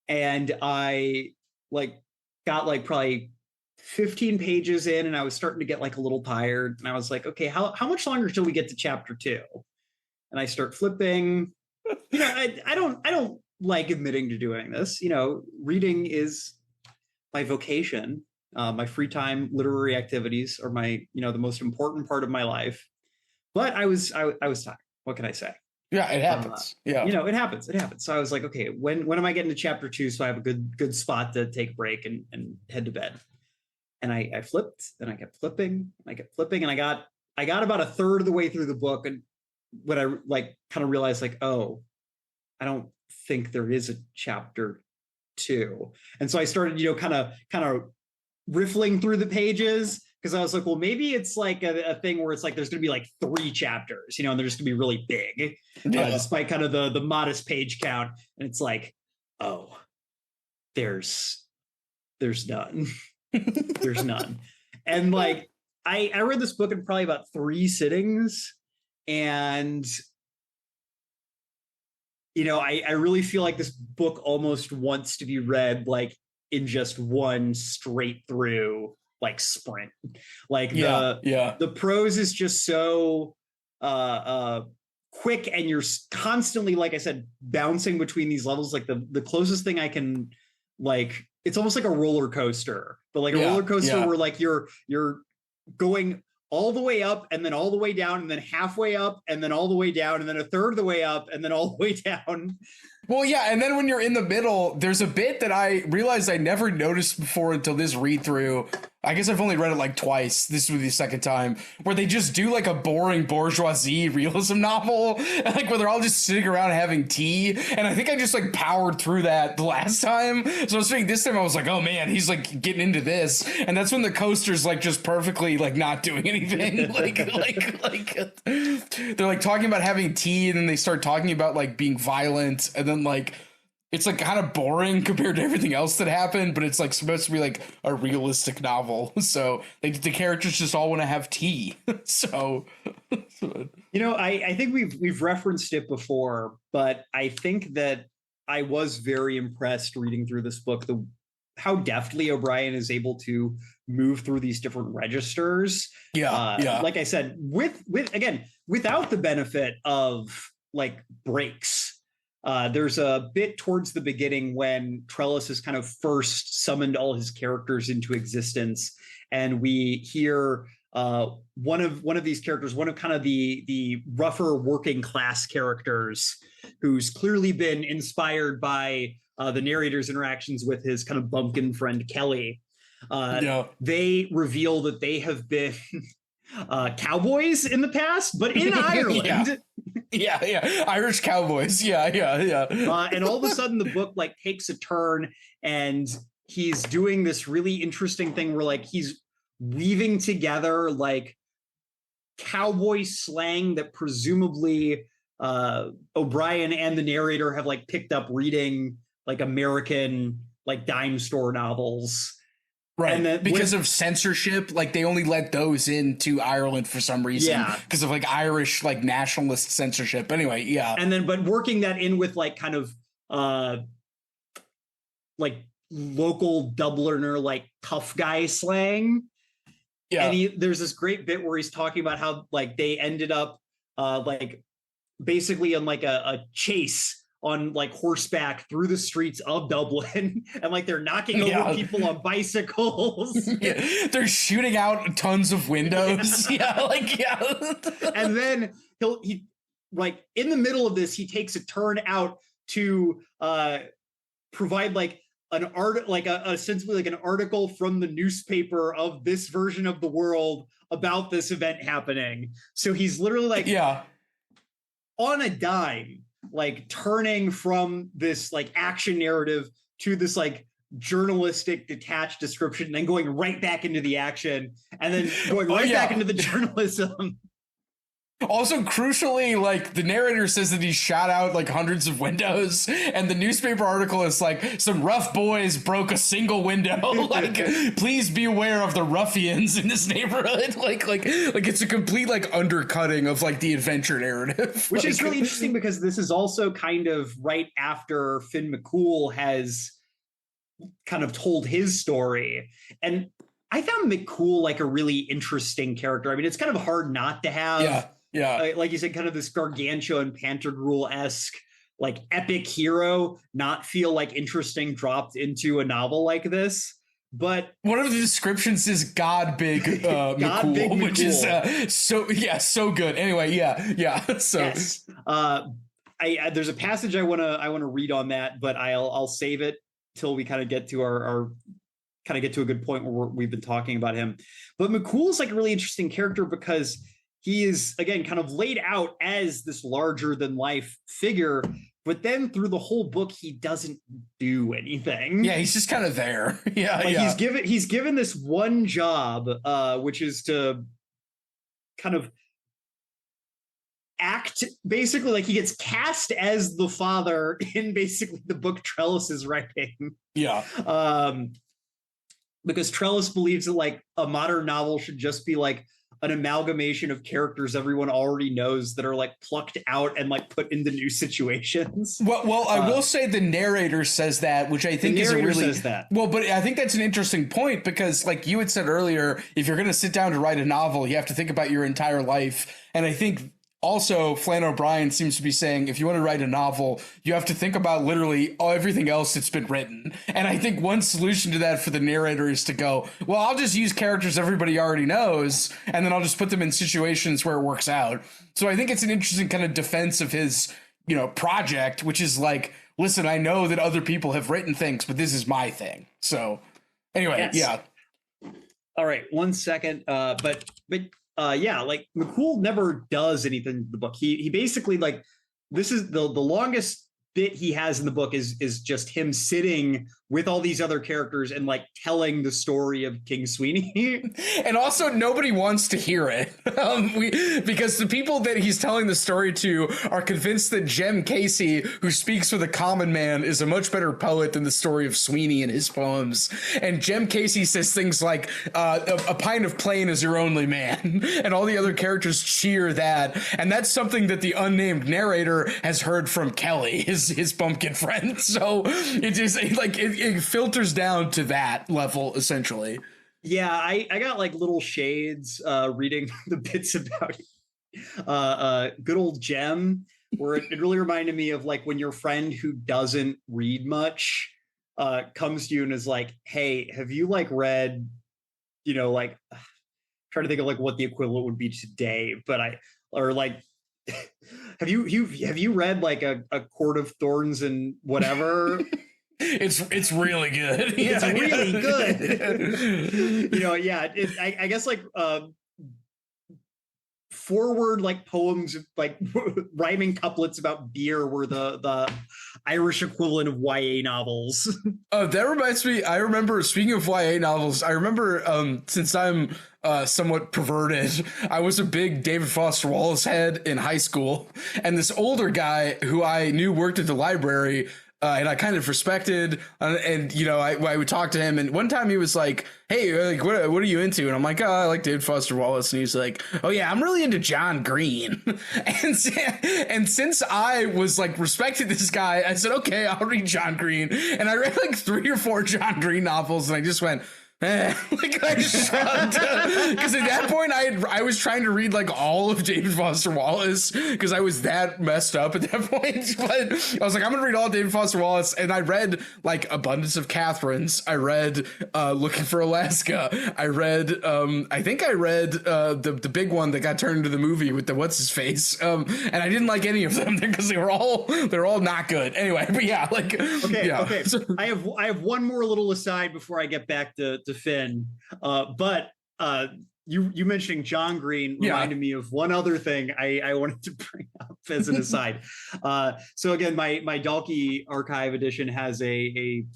and I like got like probably 15 pages in, and I was starting to get like a little tired, and I was like, okay, how much longer till we get to chapter 2? And I start flipping. I don't like admitting to doing this. Reading is my vocation. My free time literary activities are my the most important part of my life. But I was tired. What can I say? Yeah, it happens. It happens. So I was like, okay, when am I getting to chapter 2 so I have a good spot to take a break and head to bed? And I flipped, and I kept flipping, and I got about a third of the way through the book, and when I like kind of realized like, oh, I don't think there is a chapter 2. And so I started, kind of riffling through the pages, because I was like, well, maybe it's like a thing where it's like there's going to be like 3 chapters, and they're just going to be really big, despite kind of the modest page count. And it's like, oh, there's none. There's none. And like I read this book in probably about 3 sittings, and I really feel like this book almost wants to be read like in just one straight through like sprint. Like the prose is just so quick, and you're constantly, like I said, bouncing between these levels. Like the closest thing I can, like, it's almost like a roller coaster, but like a roller coaster where like you're going all the way up, and then all the way down, and then halfway up, and then all the way down, and then a third of the way up, and then all the way down. Well, yeah, and then when you're in the middle, there's a bit that I realized I never noticed before until this read through. I guess I've only read it like twice. This was the second time where they just do like a boring bourgeoisie realism novel, like where they're all just sitting around having tea. And I think I just like powered through that the last time. So I was thinking this time I was like, oh man, he's like getting into this. And that's when the coaster's like just perfectly like not doing anything. They're like talking about having tea, and then they start talking about like being violent, and then like it's like kind of boring compared to everything else that happened, but it's like supposed to be like a realistic novel. So the characters just all want to have tea. So, I think we've referenced it before, but I think that I was very impressed reading through this book, how deftly O'Brien is able to move through these different registers. Yeah. Like I said, with again, without the benefit of like breaks. There's a bit towards the beginning when Trellis has kind of first summoned all his characters into existence, and we hear one of these characters, one of kind of the rougher working class characters, who's clearly been inspired by the narrator's interactions with his kind of bumpkin friend Kelly. They reveal that they have been cowboys in the past, but in Ireland. Yeah. Irish cowboys. Yeah. And all of a sudden the book like takes a turn, and he's doing this really interesting thing where like he's weaving together like cowboy slang that presumably O'Brien and the narrator have like picked up reading like American like dime store novels. Right, and then because of censorship, like they only let those into Ireland for some reason. Yeah, because of like Irish like nationalist censorship. Anyway, yeah. And then, but working that in with like kind of like local Dubliner like tough guy slang. Yeah, and there's this great bit where he's talking about how like they ended up like basically on like a chase on like horseback through the streets of Dublin, and like they're knocking over people on bicycles. Yeah. They're shooting out tons of windows. And then he like in the middle of this, he takes a turn out to provide like an art, like essentially like an article from the newspaper of this version of the world about this event happening. So he's literally like on a dime, like turning from this like action narrative to this like journalistic detached description, and then going right back into the action, and then going back into the journalism. Also, crucially, like the narrator says that he shot out like hundreds of windows, and the newspaper article is like some rough boys broke a single window. Like, please be aware of the ruffians in this neighborhood. Like it's a complete like undercutting of like the adventure narrative, which is really interesting because this is also kind of right after Finn McCool has kind of told his story, and I found McCool like a really interesting character. I mean, it's kind of hard not to have. Yeah, like you said, kind of this Gargantua and Pantagruel-esque, like epic hero, not feel like interesting dropped into a novel like this. But one of the descriptions is God Big McCool, Big McCool, which is so good. Anyway, so yes. There's a passage I want to read on that, but I'll save it till we kind of get to our kind of get to a good point where we've been talking about him. But McCool is like a really interesting character because he is, again, kind of laid out as this larger than life figure, but then through the whole book, he doesn't do anything. Yeah, he's just kind of there. He's given this one job, which is to kind of act, basically, like he gets cast as the father in basically the book Trellis is writing. Yeah. Because Trellis believes that like a modern novel should just be like an amalgamation of characters everyone already knows that are like plucked out and like put into new situations. Well, I will say the narrator says that, which I think is a really says that. Well, but I think that's an interesting point because, like you had said earlier, if you're going to sit down to write a novel, you have to think about your entire life, and I think. Also, Flann O'Brien seems to be saying if you want to write a novel, you have to think about literally everything else that's been written. And I think one solution to that for the narrator is to go, well, I'll just use characters everybody already knows, and then I'll just put them in situations where it works out. So I think it's an interesting kind of defense of his, project, which is like, listen, I know that other people have written things, but this is my thing. So anyway, yeah. All right, 1 second. Yeah, like McCool never does anything in the book. He basically, like, this is the longest bit he has in the book is just him sitting with all these other characters and like telling the story of King Sweeney. And also nobody wants to hear it because the people that he's telling the story to are convinced that Jem Casey, who speaks for the common man, is a much better poet than the story of Sweeney in his poems. And Jem Casey says things like a pint of plain is your only man, and all the other characters cheer that. And that's something that the unnamed narrator has heard from Kelly, his pumpkin friend. So it just it filters down to that level, essentially. Yeah, I got like little shades reading the bits about good old Jem, where it really reminded me of like when your friend who doesn't read much comes to you and is like, hey, have you like read, like trying to think of like what the equivalent would be today, but have you read like a Court of Thorns and whatever? It's really good. It's really good. I guess like forward like poems like rhyming couplets about beer were the Irish equivalent of YA novels. That reminds me, I remember, speaking of YA novels, I remember since I'm somewhat perverted, I was a big David Foster Wallace head in high school, and this older guy who I knew worked at the library and I kind of respected, and I would talk to him, and one time he was like, hey, like, what are you into? And I'm like, oh, I like David Foster Wallace. And he's like, oh yeah, I'm really into John Green. and since I was like respected this guy, I said, okay, I'll read John Green. And I read like 3 or 4 John Green novels, and I just went, like I shrugged, because at that point I was trying to read like all of David Foster Wallace because I was that messed up at that point. But I was like, I'm gonna read all of David Foster Wallace, and I read like Abundance of Catherines. I read Looking for Alaska. I read I think I read the big one that got turned into the movie with the what's his face. And I didn't like any of them because they're all not good. Anyway, but yeah, like okay. So, I have one more little aside before I get back to Finn, but you mentioning John Green reminded me of one other thing I wanted to bring up as an aside. So again, my Dalkey Archive edition has an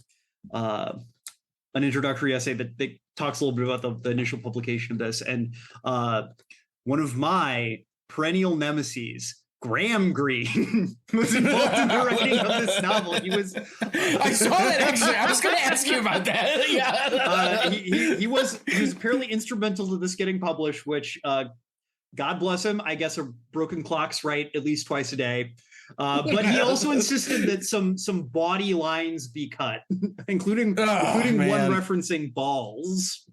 introductory essay that talks a little bit about the initial publication of this, and one of my perennial nemeses, Graham Greene, was involved in the writing of this novel. He was. I saw that actually. I was going to ask you about that. Yeah. He was apparently instrumental to this getting published, which, God bless him. I guess a broken clock's right at least twice a day. But he also insisted that some body lines be cut, including one referencing balls.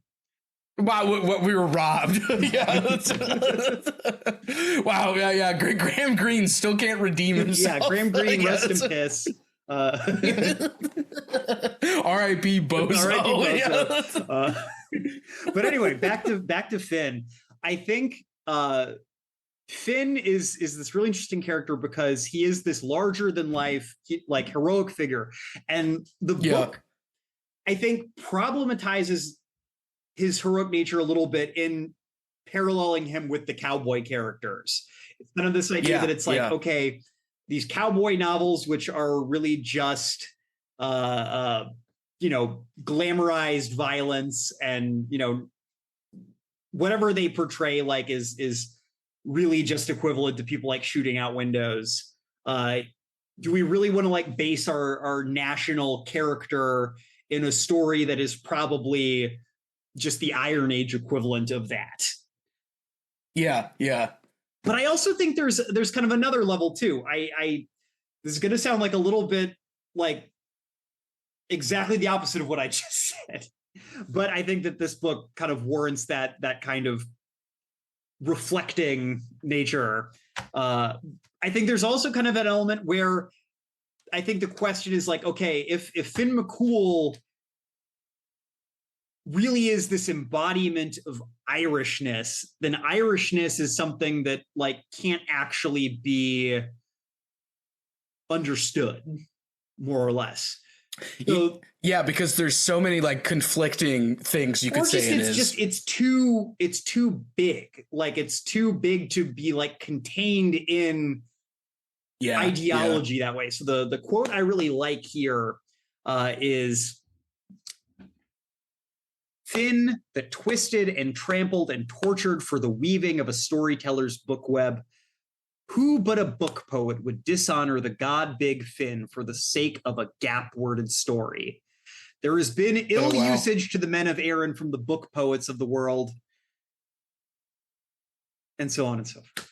Wow, what we were robbed. Yeah. Wow, yeah. Graham Greene still can't redeem himself. Yeah, Graham Greene, rest in piss. R.I.P. Bozo. But anyway, back to Finn. I think Finn is this really interesting character because he is this larger than life, like heroic figure, and the book, I think, problematizes his heroic nature a little bit in paralleling him with the cowboy characters. It's kind of this idea that it's like, okay, these cowboy novels, which are really just, glamorized violence and, whatever they portray, like is really just equivalent to people like shooting out windows. Do we really want to like base our national character in a story that is probably just the Iron Age equivalent of that? Yeah. But I also think there's kind of another level too. I this is going to sound like a little bit like exactly the opposite of what I just said, but I think that this book kind of warrants that kind of reflecting nature. I think there's also kind of an element where I think the question is like, okay, if Finn McCool really is this embodiment of Irishness, then Irishness is something that like can't actually be understood. more or less. So, yeah, because there's so many like conflicting things you could say. It's too big. Like it's too big to be like contained in ideology that way. So the quote I really like here is Finn, the twisted and trampled and tortured for the weaving of a storyteller's book web. Who but a book poet would dishonor the god Big Finn for the sake of a gap-worded story? There has been ill usage to the men of Erin from the book poets of the world, and so on and so forth.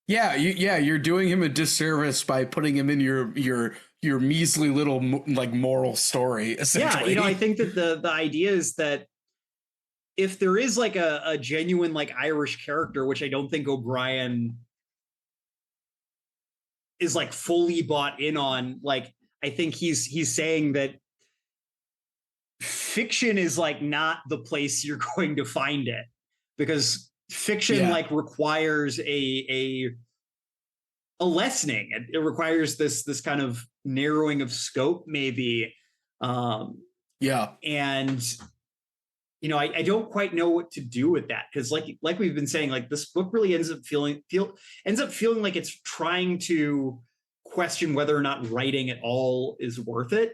Yeah, you're doing him a disservice by putting him in your measly little like moral story. Essentially, I think that the idea is that if there is like a genuine like Irish character, which I don't think O'Brien is like fully bought in on, like I think he's saying that fiction is like not the place you're going to find it, because fiction like requires a lessening. It requires this kind of narrowing of scope, maybe. And I don't quite know what to do with that, because like we've been saying, like this book really ends up feeling like it's trying to question whether or not writing at all is worth it.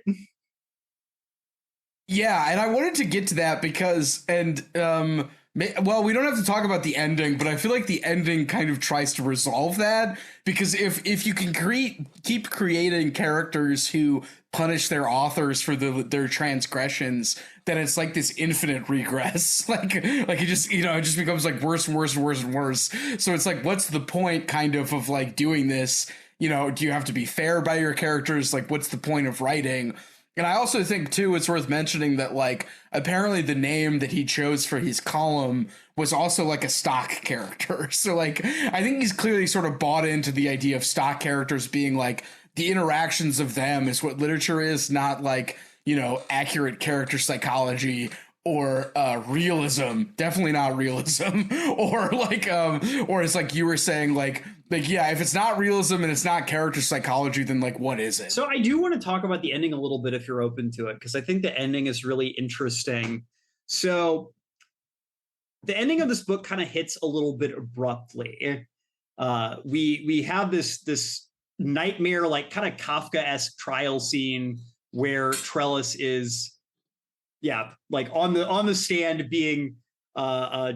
Yeah, and I wanted to get to that because, well, we don't have to talk about the ending, but I feel like the ending kind of tries to resolve that, because if you can keep creating characters who punish their authors for their transgressions, then it's like this infinite regress. like it just becomes like worse and worse and worse and worse. So it's like, what's the point kind of like doing this? Do you have to be fair by your characters? Like, what's the point of writing? And I also think, too, it's worth mentioning that, like, apparently the name that he chose for his column was also, like, a stock character. So, like, I think he's clearly sort of bought into the idea of stock characters being, like, the interactions of them is what literature is, not, like, accurate character psychology or realism. Definitely not realism. Or, like, or it's like you were saying, like, yeah, if it's not realism and it's not character psychology, then like, what is it? So I do want to talk about the ending a little bit if you're open to it, because I think the ending is really interesting. So the ending of this book kind of hits a little bit abruptly. We have this nightmare, like kind of Kafka-esque trial scene where Trellis is, like on the stand being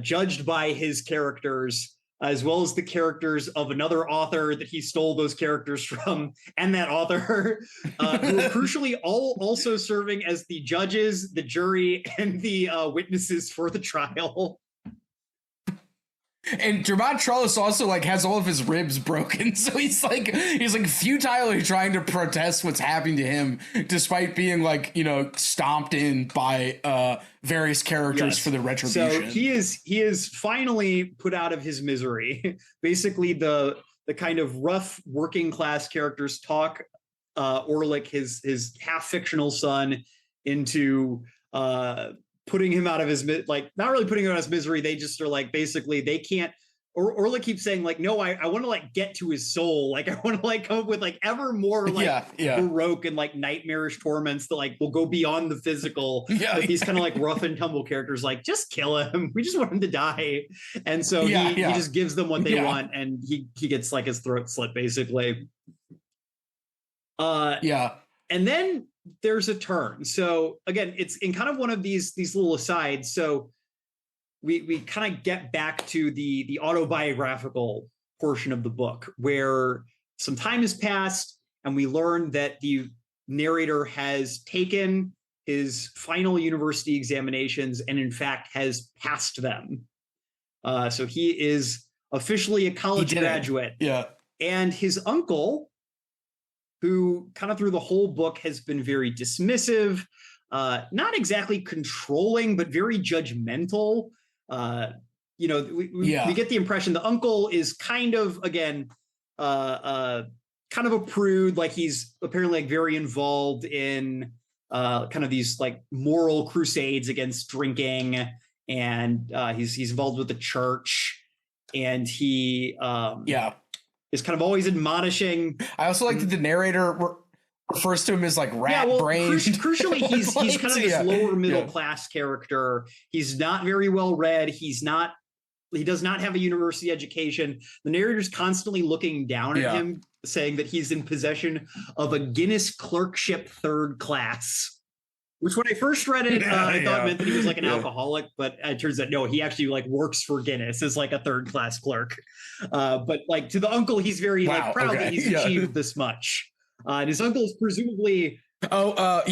judged by his characters, as well as the characters of another author that he stole those characters from, and that author, who are crucially also serving as the judges, the jury, and the witnesses for the trial. And Dermot Trellis also like has all of his ribs broken, so he's futilely trying to protest what's happening to him, despite being like stomped in by various characters for the retribution. So he is finally put out of his misery. Basically, the kind of rough working class characters talk Orlick, his half fictional son, into putting him out of his, like, not really putting him out of his misery. They just are like, basically they can't, Orlick keeps saying like, no, I want to like get to his soul. Like I want to like come up with like ever more like baroque and like nightmarish torments that like will go beyond the physical. But these kind of like rough and tumble characters, like, just kill him. We just want him to die. And so he just gives them what they want, and he gets like his throat slit basically. And then there's a turn. So again, it's in kind of one of these little asides. So we kind of get back to the autobiographical portion of the book, where some time has passed and we learn that the narrator has taken his final university examinations and in fact has passed them. So he is officially a college graduate. And his uncle, who kind of through the whole book has been very dismissive, not exactly controlling, but very judgmental. We get the impression the uncle is kind of, again, kind of a prude. Like he's apparently like very involved in kind of these like moral crusades against drinking, and he's involved with the church, and he is kind of always admonishing. I also like that the narrator refers to him as like rat brain. Crucially, he's kind of this lower middle class character. He's not very well read. He does not have a university education. The narrator's constantly looking down at him, saying that he's in possession of a Guinness clerkship 3rd class. Which when I first read it, I thought meant that he was like an alcoholic, but it turns out no, he actually like works for Guinness as like a 3rd class clerk. But like to the uncle, he's very like proud that he's achieved this much. And his uncle is presumably. John,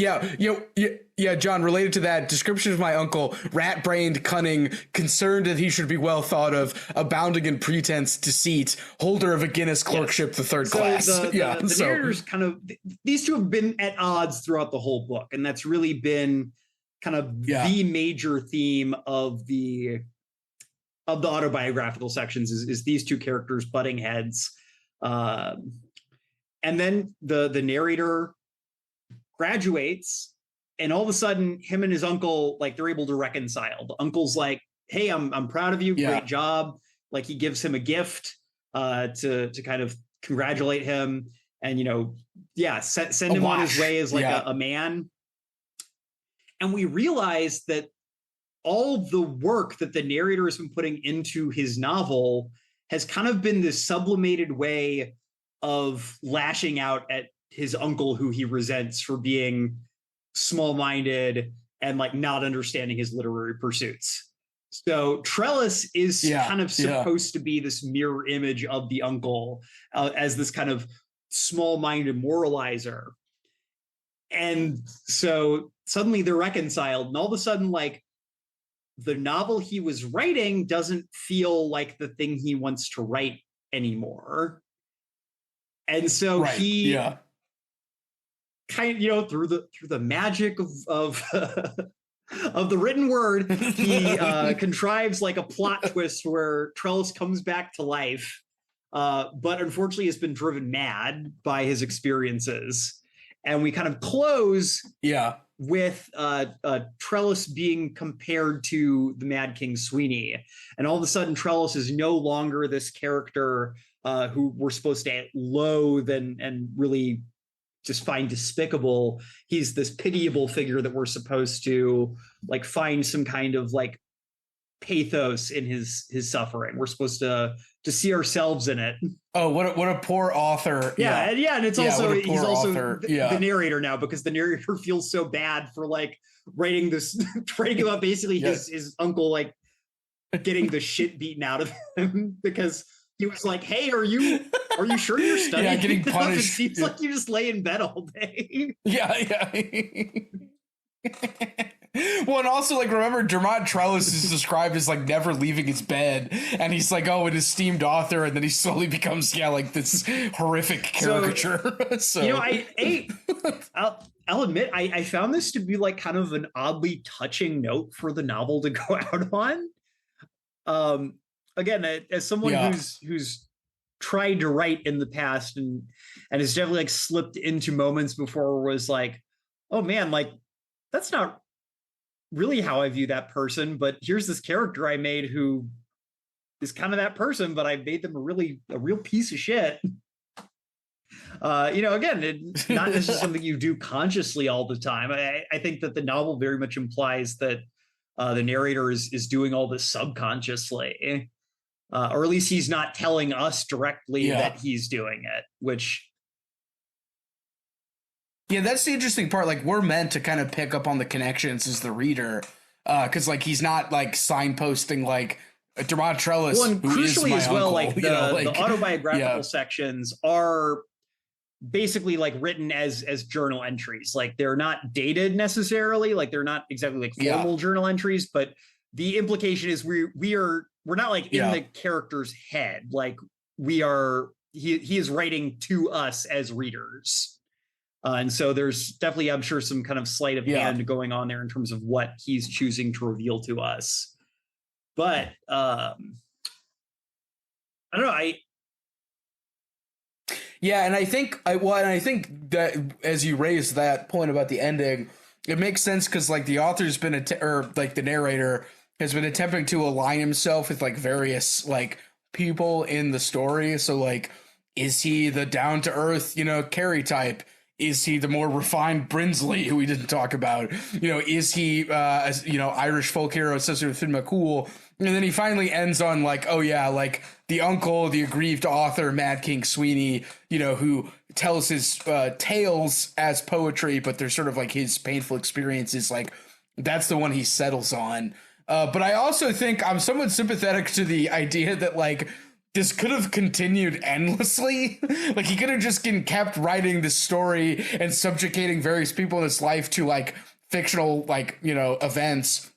related to that, description of my uncle: rat-brained, cunning, concerned that he should be well thought of, abounding in pretense, deceit, holder of a Guinness clerkship, the 3rd class. The narrators kind of, these two have been at odds throughout the whole book, and that's really been kind of the major theme of the autobiographical sections is these two characters butting heads. And then the narrator graduates, and all of a sudden him and his uncle, like, they're able to reconcile. The uncle's like, hey, I'm proud of you, great job. Like, he gives him a gift to kind of congratulate him, and send him on his way as like a man. And we realize that all the work that the narrator has been putting into his novel has kind of been this sublimated way of lashing out at his uncle, who he resents for being small-minded and like not understanding his literary pursuits. So Trellis is kind of supposed to be this mirror image of the uncle as this kind of small-minded moralizer. And so suddenly they're reconciled, and all of a sudden, like, the novel he was writing doesn't feel like the thing he wants to write anymore. And so he kind of, through the magic of of the written word, he contrives like a plot twist where Trellis comes back to life, but unfortunately has been driven mad by his experiences. And we kind of close with Trellis being compared to the Mad King Sweeney. And all of a sudden, Trellis is no longer this character who we're supposed to loathe and really just find despicable. He's this pitiable figure that we're supposed to like find some kind of like pathos in his suffering. We're supposed to see ourselves in it. Oh, what a poor author. And it's also he's also the narrator now, because the narrator feels so bad for like writing about basically his uncle like getting the shit beaten out of him because he was like, hey, are you sure you're studying? Getting punished. It seems like you just lay in bed all day. Well, and also, like, remember, Dermot Trellis is described as like never leaving his bed, and he's like, an esteemed author, and then he slowly becomes like this horrific caricature. So I'll admit I found this to be like kind of an oddly touching note for the novel to go out on. Again, as someone who's tried to write in the past and has definitely like slipped into moments before where it was like, oh man, like that's not really how I view that person, but here's this character I made who is kind of that person, but I made them a real piece of shit. Again, it's not necessarily something you do consciously all the time. I think that the novel very much implies that the narrator is doing all this subconsciously. Or at least he's not telling us directly that he's doing it, which... Yeah, that's the interesting part. Like, we're meant to kind of pick up on the connections as the reader, because like he's not like signposting like Dermot Trellis. Well, and crucially as well, uncle, like the autobiographical sections are basically like written as journal entries. Like, they're not dated necessarily. Like, they're not exactly like formal journal entries, but the implication is we're not like in the character's head. Like, he is writing to us as readers. And so there's definitely, I'm sure, some kind of sleight of hand going on there in terms of what he's choosing to reveal to us. But I don't know. And I think that as you raised that point about the ending, it makes sense because like the author's been the narrator has been attempting to align himself with like various like people in the story. So like, is he the down to earth, Carrie type? Is he the more refined Brinsley, who we didn't talk about? Is he, Irish folk hero associated with Finn McCool? And then he finally ends on like, oh yeah, like the uncle, the aggrieved author, Mad King Sweeney, who tells his tales as poetry, but they're sort of like his painful experiences. Like that's the one he settles on. But I also think I'm somewhat sympathetic to the idea that like this could have continued endlessly. Like he could have just kept writing this story and subjugating various people in his life to like fictional, like, events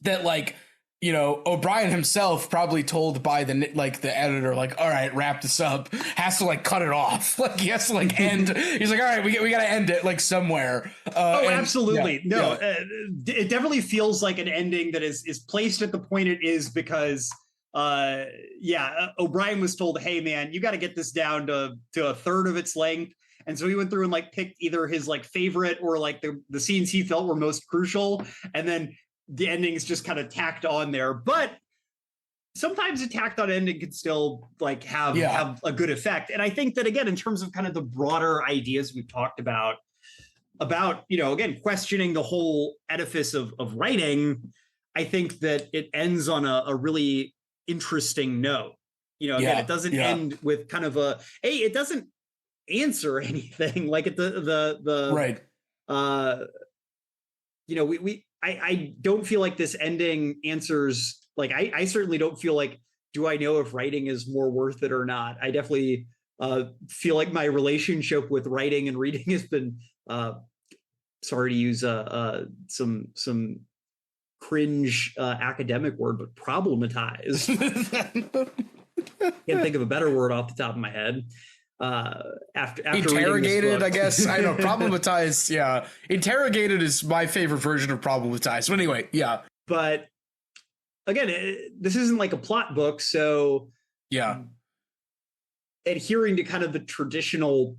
that like, O'Brien himself probably told by the editor, like, all right, wrap this up, has to like cut it off. Like he has to like end. He's like, all right, we got to end it like somewhere. Absolutely. It definitely feels like an ending that is placed at the point it is because O'Brien was told, hey man, you got to get this down to a third of its length. And so he went through and like picked either his like favorite or like the scenes he felt were most crucial. And then the ending's just kind of tacked on there, but sometimes a tacked on ending can still like have a good effect. And I think that again, in terms of kind of the broader ideas we've talked about, again, questioning the whole edifice of writing, I think that it ends on a really interesting note. It doesn't end with kind of it doesn't answer anything like the right. I don't feel like this ending answers, like, I certainly don't feel like, do I know if writing is more worth it or not? I definitely feel like my relationship with writing and reading has been, sorry to use some cringe academic word, but problematized. Can't think of a better word off the top of my head. After interrogated, I guess. I don't know. Problematized, yeah. Interrogated is my favorite version of problematized. But anyway, yeah. But again, this isn't like a plot book, so adhering to kind of the traditional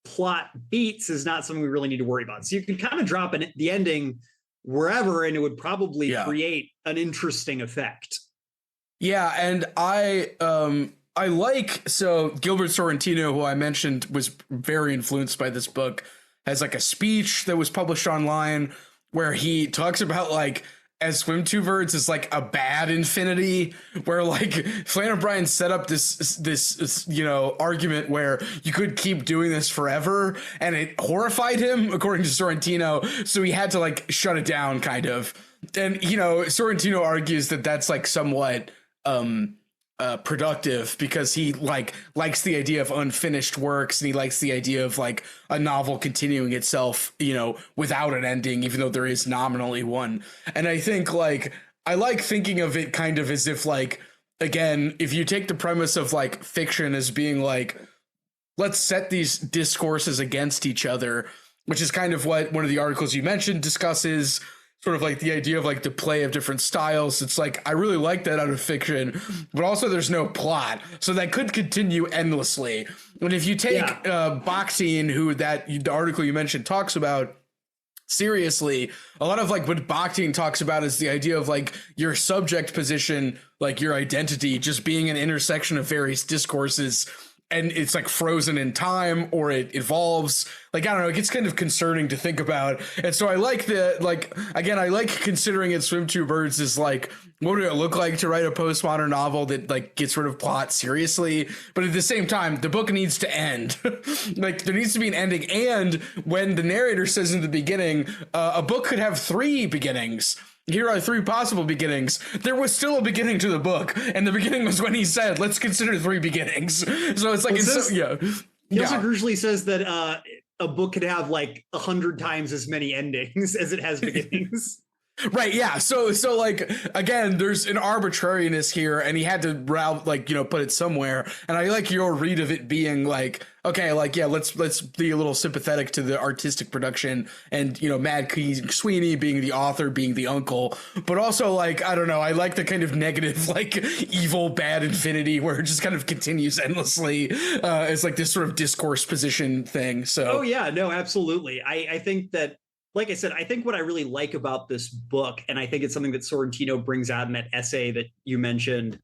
plot beats is not something we really need to worry about. So you can kind of drop the ending wherever, and it would probably create an interesting effect. Yeah, and I like, so Gilbert Sorrentino, who I mentioned was very influenced by this book, has like a speech that was published online where he talks about like as Swim Two Birds is like a bad infinity, where like Flann O'Brien set up this argument where you could keep doing this forever, and it horrified him according to Sorrentino, so he had to like shut it down kind of. And Sorrentino argues that that's like somewhat productive because he likes the idea of unfinished works, and he likes the idea of like a novel continuing itself, without an ending, even though there is nominally one. And I think I like thinking of it kind of as if like, again, if you take the premise of like fiction as being like, let's set these discourses against each other, which is kind of what one of the articles you mentioned discusses, sort of like the idea of like the play of different styles. It's like, I really like that out of fiction, but also there's no plot. So that could continue endlessly. And if you take Bakhtin, who the article you mentioned talks about, seriously, a lot of like what Bakhtin talks about is the idea of like your subject position, like your identity, just being an intersection of various discourses. And it's like frozen in time, or it evolves. Like, I don't know, it gets kind of concerning to think about. And so I like I like considering it Swim Two Birds is like, what would it look like to write a postmodern novel that like gets rid of plot seriously? But at the same time, the book needs to end. Like there needs to be an ending. And when the narrator says in the beginning, a book could have 3 beginnings. Here are 3 possible beginnings. There was still a beginning to the book, and the beginning was when he said, let's consider 3 beginnings. So it's like, He also crucially says that a book could have like 100 times as many endings as it has beginnings. Right, yeah. So like, again, there's an arbitrariness here, and he had to put it somewhere. And I like your read of it being like, okay, like, yeah, let's be a little sympathetic to the artistic production, and Mad King Sweeney being the author, being the uncle, but also like, I don't know, I like the kind of negative, like evil bad infinity where it just kind of continues endlessly. It's like this sort of discourse position thing. So absolutely. I think that, like I said, I think what I really like about this book, and I think it's something that Sorrentino brings out in that essay that you mentioned,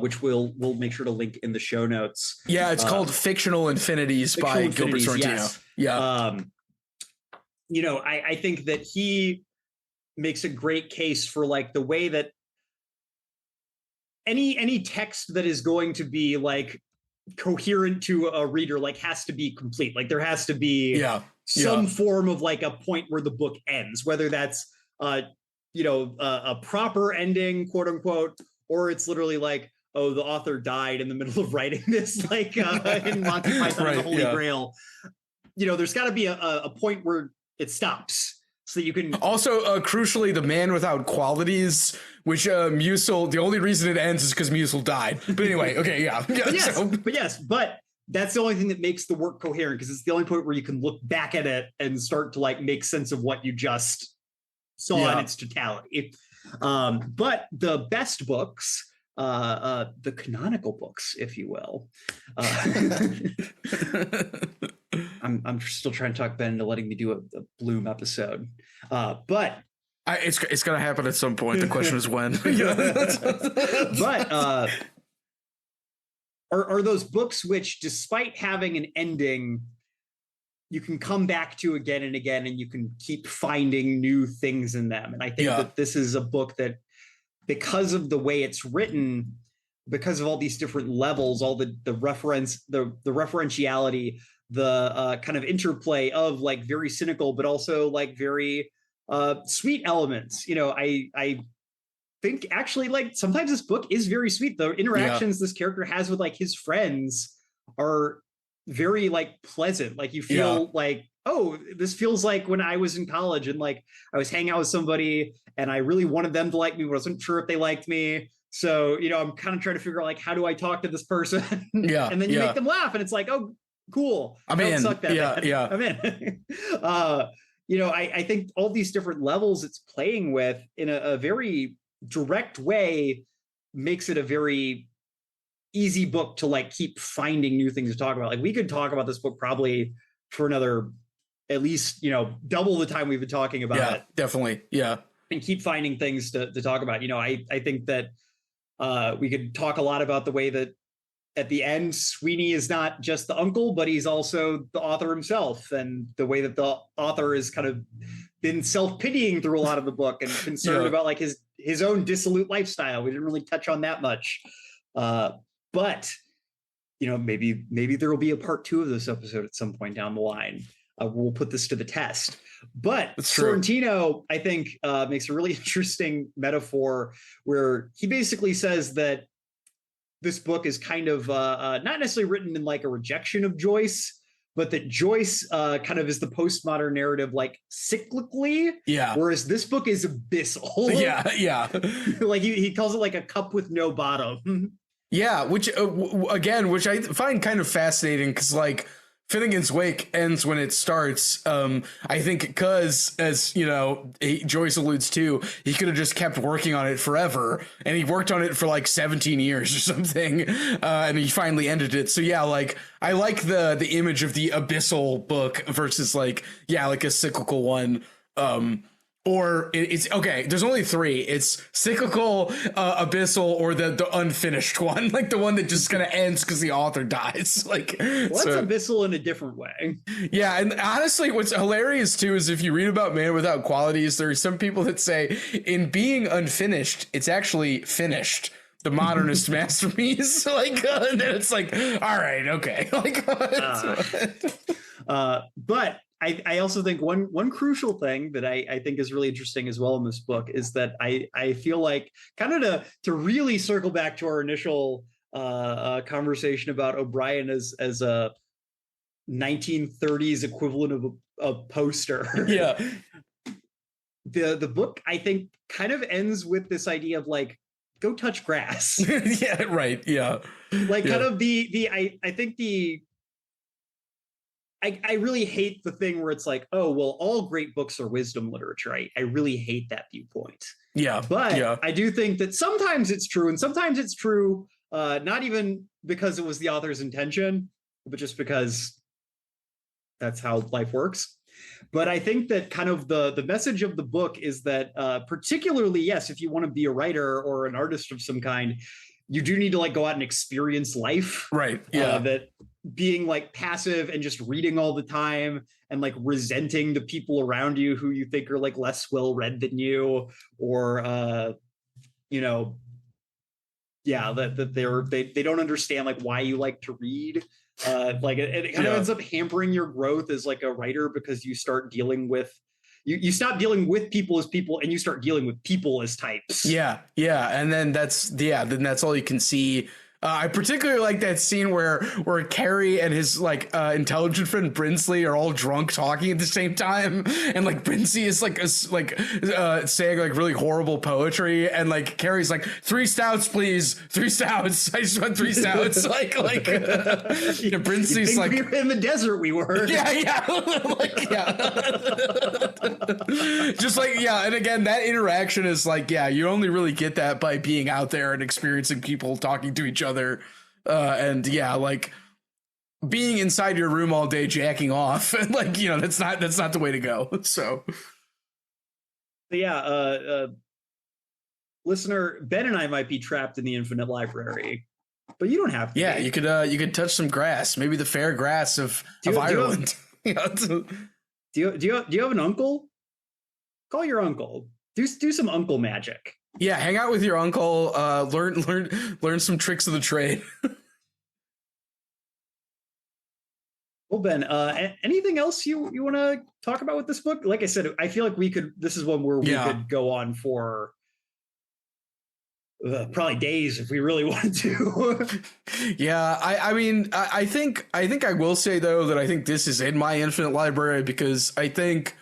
which we'll make sure to link in the show notes. Yeah, it's called Fictional Infinities by Gilbert Sorrentino. Yeah. You know, I think that he makes a great case for like the way that any text that is going to be like coherent to a reader like has to be complete. Like there has to be some form of like a point where the book ends, whether that's you know, a proper ending, quote unquote, or it's literally like, oh, the author died in the middle of writing this, like in Monty Python and the Holy Grail. You know, there's got to be a point where it stops, so you can. Also, crucially, The Man Without Qualities, which Musil, the only reason it ends is because Musil died. But anyway, okay, yeah. But that's the only thing that makes the work coherent, because it's the only point where you can look back at it and start to like make sense of what you just saw in its totality. But the best books, the canonical books, if you will. I'm still trying to talk Ben into letting me do a Bloom episode, but it's gonna happen at some point. The question is when. But are those books which, despite having an ending, you can come back to again and again, and you can keep finding new things in them. And I think that this is a book that, because of the way it's written, because of all these different levels, all the reference, the referentiality, the kind of interplay of like very cynical, but also like very sweet elements. You know, I think actually like sometimes this book is very sweet. The interactions this character has with like his friends are very like pleasant. Like you feel like, oh, this feels like when I was in college and like I was hanging out with somebody and I really wanted them to like me, but I wasn't sure if they liked me. So, you know, I'm kind of trying to figure out like, how do I talk to this person? And then you make them laugh and it's like, oh, cool. I'm in. Suck that bad. I'm in. You know, I think all these different levels it's playing with in a very direct way makes it a very easy book to like keep finding new things to talk about. Like we could talk about this book probably for another, at least, you know, double the time we've been talking about it. Definitely. Yeah. And keep finding things to talk about. You know, I think that we could talk a lot about the way that at the end, Sweeney is not just the uncle, but he's also the author himself, and the way that the author has kind of been self-pitying through a lot of the book and concerned about like his own dissolute lifestyle. We didn't really touch on that much. But, you know, maybe there will be a part 2 of this episode at some point down the line. We'll put this to the test. But Sorrentino, I think, makes a really interesting metaphor where he basically says that this book is kind of not necessarily written in like a rejection of Joyce, but that Joyce kind of is the postmodern narrative, like cyclically. Yeah. Whereas this book is abyssal. Yeah. Like he calls it like a cup with no bottom. Yeah, which I find kind of fascinating because like Finnegan's Wake ends when it starts. I think because, as you know, Joyce alludes to, he could have just kept working on it forever, and he worked on it for like 17 years or something, and he finally ended it. So yeah, like I like the image of the abyssal book versus like a cyclical one. Or it's okay. There's only 3. It's cyclical, abyssal, or the unfinished one, like the one that just kind of ends because the author dies. Like, what's abyssal in a different way? Yeah, and honestly, what's hilarious too is if you read about Man Without Qualities, there are some people that say in being unfinished, it's actually finished. The modernist masterpiece, like, and it's like, all right, okay, like, but. I also think one crucial thing that I think is really interesting as well in this book is that I feel like kind of to really circle back to our initial conversation about O'Brien as a 1930s equivalent of a poster. Yeah. The book, I think, kind of ends with this idea of like, go touch grass. Yeah, right. Yeah. Like kind of I think I really hate the thing where it's like, oh, well, all great books are wisdom literature. I really hate that viewpoint. Yeah. But I do think that sometimes it's true, and sometimes it's true not even because it was the author's intention, but just because that's how life works. But I think that kind of the message of the book is that particularly, yes, if you want to be a writer or an artist of some kind, you do need to like go out and experience life. Right. Yeah. That being like passive and just reading all the time and like resenting the people around you who you think are like less well read than you, or you know, yeah, that they don't understand like why you like to read. Like it kind of ends up hampering your growth as like a writer, because you start dealing with you stop dealing with people as people and you start dealing with people as types. Yeah, and then that's all you can see. I particularly like that scene where Carrie and his like intelligent friend Brinsley are all drunk talking at the same time, and like Brinsley is saying like really horrible poetry, and like Carrie's like, 3 stouts please, 3 stouts, I just want 3 stouts. like you know, Brinsley's like, we were in the desert, we were. Yeah. Just like, and again, that interaction is like, you only really get that by being out there and experiencing people talking to each other. And like being inside your room all day jacking off, and like, you know, that's not the way to go. So listener, Ben and I might be trapped in the infinite library, but you don't have to. Yeah, you could touch some grass, maybe the fair grass of Ireland. Do you have an uncle? Call your uncle. Do some uncle magic. Yeah, hang out with your uncle. Learn some tricks of the trade. Well, Ben, anything else you want to talk about with this book? Like I said, I feel like this is one where we could go on for probably days if we really wanted to. I mean, I think I will say though that I think this is in my infinite library, because I think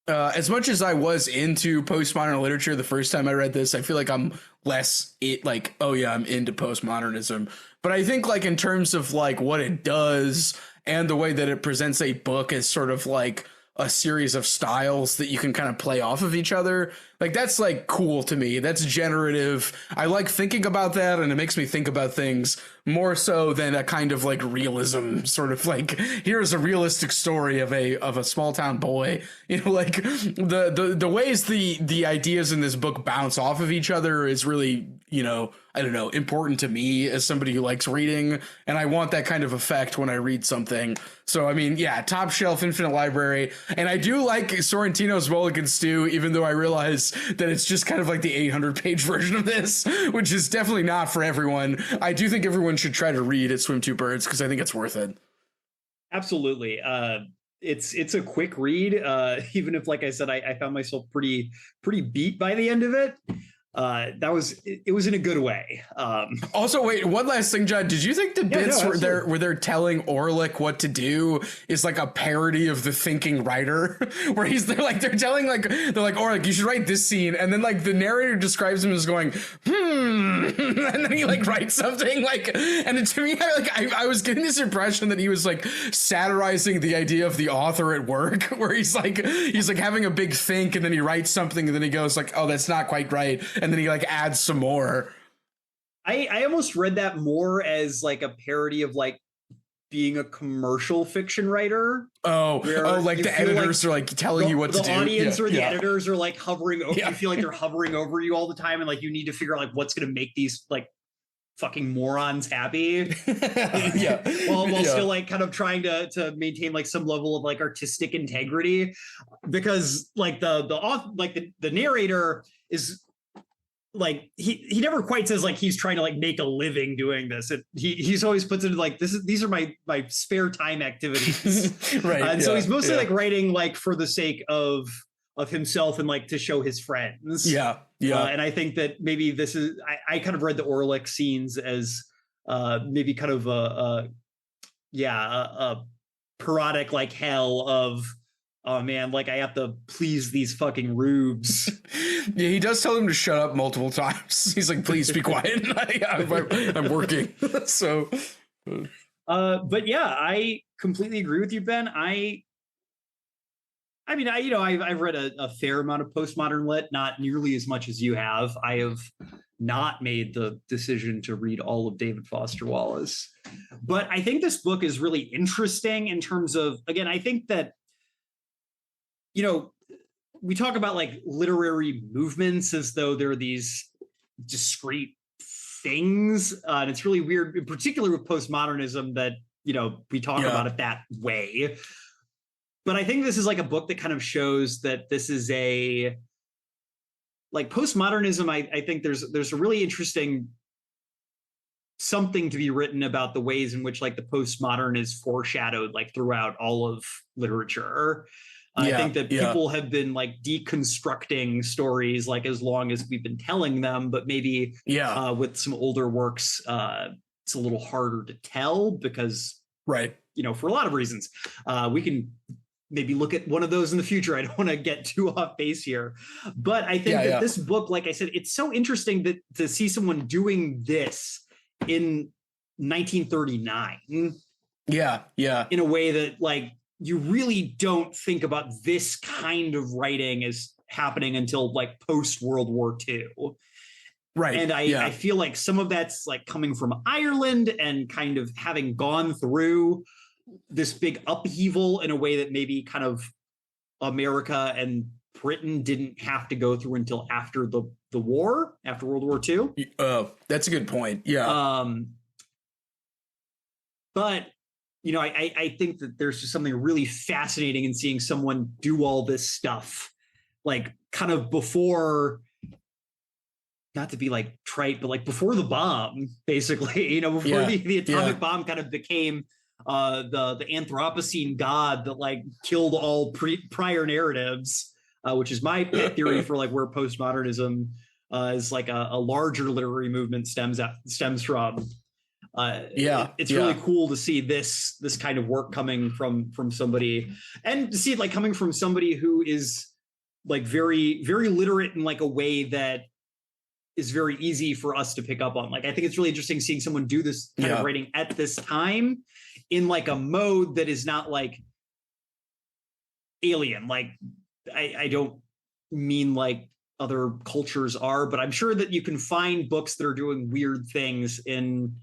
as much as I was into postmodern literature the first time I read this, I feel like I'm less I'm into postmodernism. But I think like in terms of like what it does and the way that it presents a book as sort of like a series of styles that you can kind of play off of each other, like that's like cool to me. That's generative. I like thinking about that, and it makes me think about things more so than a kind of like realism, sort of like, here's a realistic story of a small town boy. You know, like the ways the ideas in this book bounce off of each other is really, you know, I don't know, important to me as somebody who likes reading, and I want that kind of effect when I read something. So I mean, top shelf infinite library, and I do like Sorrentino's Mulligan Stew, even though I realize that it's just kind of like the 800-page version of this, which is definitely not for everyone. I do think everyone should try to read It Swim Two Birds, because I think it's worth it. Absolutely. It's a quick read, even if, like I said, I found myself pretty beat by the end of it. It was in a good way. Also, wait, one last thing, John. Did you think the bits where they're telling Orlick what to do is like a parody of The Thinking Writer, where they're telling Orlick, you should write this scene, and then like the narrator describes him as going and then he like writes something like, and to me I was getting this impression that he was like satirizing the idea of the author at work, where he's like having a big think, and then he writes something, and then he goes like, oh, that's not quite right, and then he like adds some more. I almost read that more as like a parody of like being a commercial fiction writer. Like the editors are like telling you what to do. The audience or the editors are like hovering over. You feel like they're hovering over you all the time, and like you need to figure out like what's going to make these like fucking morons happy. While still like kind of trying to maintain like some level of like artistic integrity, because like the narrator is like he never quite says like he's trying to like make a living doing this. He's always puts it like these are my spare time activities. Right. And so he's mostly like writing like for the sake of himself and like to show his friends. And I think that maybe this is I kind of read the Orlick scenes as maybe kind of a parodic like hell of, oh man, like I have to please these fucking rubes. Yeah, he does tell him to shut up multiple times. He's like, please be quiet. I'm working. So but yeah, I completely agree with you, Ben. I've read a fair amount of postmodern lit, not nearly as much as you have. I have not made the decision to read all of David Foster Wallace, but I think this book is really interesting in terms of, again, I think that, you know, we talk about like literary movements as though they're these discrete things. And it's really weird, in particular with postmodernism, that, we talk about it that way. But I think this is like a book that kind of shows that this is like postmodernism. I think there's a really interesting something to be written about the ways in which like the postmodern is foreshadowed like throughout all of literature. I think that people have been like deconstructing stories like as long as we've been telling them, but maybe with some older works, it's a little harder to tell because, for a lot of reasons. We can maybe look at one of those in the future. I don't want to get too off base here, but I think that this book, like I said, it's so interesting that to see someone doing this in 1939. In a way that like you really don't think about this kind of writing as happening until like post World War II. And I feel like some of that's like coming from Ireland and kind of having gone through this big upheaval in a way that maybe kind of America and Britain didn't have to go through until after the war, after World War II. That's a good point. But I think that there's just something really fascinating in seeing someone do all this stuff, like kind of before, not to be like trite, but like before the bomb, basically, before the atomic bomb kind of became the Anthropocene god that like killed all prior narratives, which is my pet theory for like where postmodernism is like a larger literary movement stems from. It's really cool to see this kind of work coming from somebody, and to see it like coming from somebody who is like very, very literate in like a way that is very easy for us to pick up on. Like, I think it's really interesting seeing someone do this kind of writing at this time in like a mode that is not like alien. Like, I don't mean like other cultures are, but I'm sure that you can find books that are doing weird things in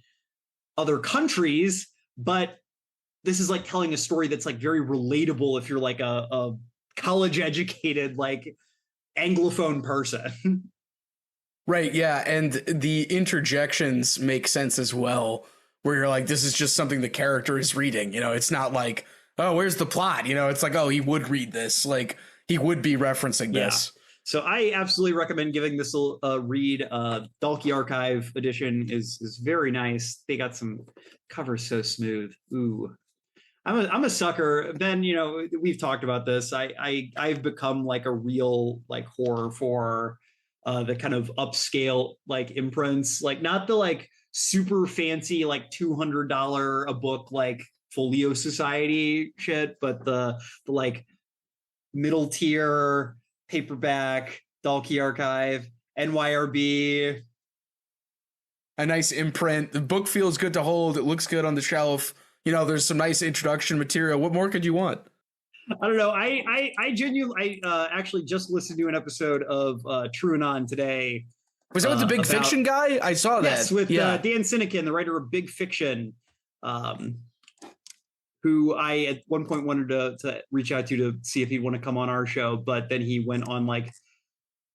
other countries, but this is like telling a story that's like very relatable if you're like a college educated, like Anglophone person. Right. Yeah. And the interjections make sense as well, where you're like, this is just something the character is reading. It's not like, oh, where's the plot? It's like, oh, he would read this. Like he would be referencing this. So I absolutely recommend giving this a read. Dalkey Archive edition is very nice. They got some covers so smooth. Ooh. I'm a sucker. Ben, we've talked about this. I've become like a real like whore for the kind of upscale like imprints, like not the like super fancy like $200 a book like Folio Society shit, but the like middle tier paperback Dalkey Archive, NYRB. A nice imprint. The book feels good to hold. It looks good on the shelf. There's some nice introduction material. What more could you want? I don't know. I genuinely, actually just listened to an episode of True Anon today. Was that with the Big Fiction guy? I saw that. Yes, with Dan Sinekin, the writer of Big Fiction, who I at one point wanted to reach out to see if he'd want to come on our show, but then he went on like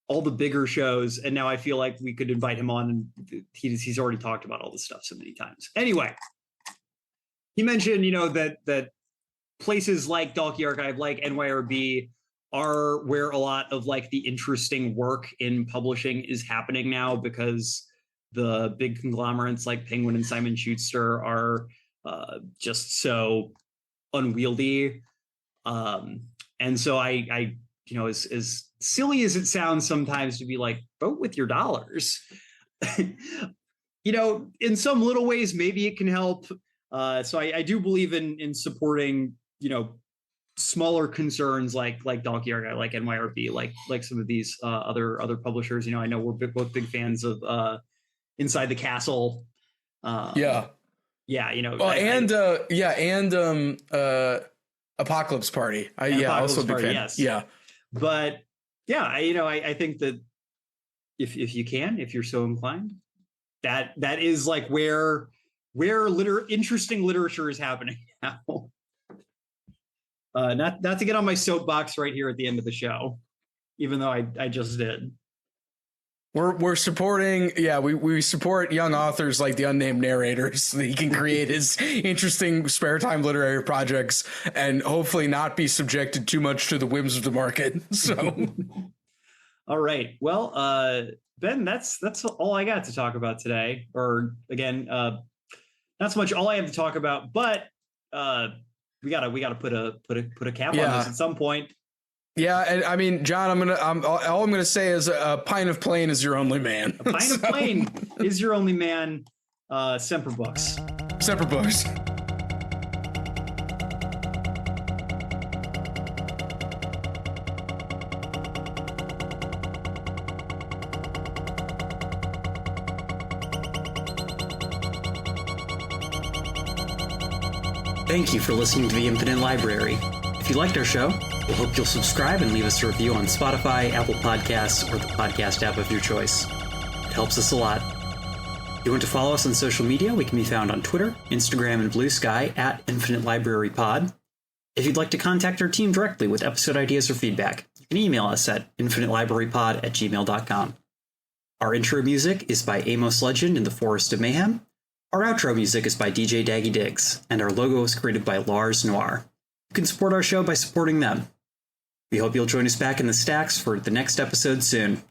all the bigger shows, and now I feel like we could invite him on, and he's already talked about all this stuff so many times. Anyway, he mentioned, that places like Dalkey Archive, like NYRB, are where a lot of like the interesting work in publishing is happening now, because the big conglomerates like Penguin and Simon Schuster are just so unwieldy. And so I as silly as it sounds sometimes to be like, vote with your dollars, in some little ways, maybe it can help. So I do believe in supporting, smaller concerns like Dalkey Archive, like NYRB, like some of these other publishers. I know we're both big fans of Inside the Castle. Apocalypse Party. Also big fan. Yes. Yeah. But yeah, I think that if you're so inclined, that is like where interesting literature is happening now. Not to get on my soapbox right here at the end of the show, even though I just did. We're supporting, we support young authors like the unnamed narrators so that he can create his interesting spare time literary projects and hopefully not be subjected too much to the whims of the market. So, all right. Well, Ben, that's all I got to talk about today. Or again, not so much all I have to talk about, but we gotta put a cap on this at some point. Yeah, and I mean, John, all I'm gonna say is a pint of plain is your only man. A pint of plain is your only man. Semper Books. Semper Books. Thank you for listening to The Infinite Library. If you liked our show, we hope you'll subscribe and leave us a review on Spotify, Apple Podcasts, or the podcast app of your choice. It helps us a lot. If you want to follow us on social media, we can be found on Twitter, Instagram, and Blue Sky at Infinite Library Pod. If you'd like to contact our team directly with episode ideas or feedback, you can email us at infinitelibrarypod@gmail.com. Our intro music is by Amos Legend in the Forest of Mayhem. Our outro music is by DJ Daggy Diggs, and our logo was created by Lars Noir. You can support our show by supporting them. We hope you'll join us back in the stacks for the next episode soon.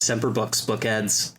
Semper Books, bookheads.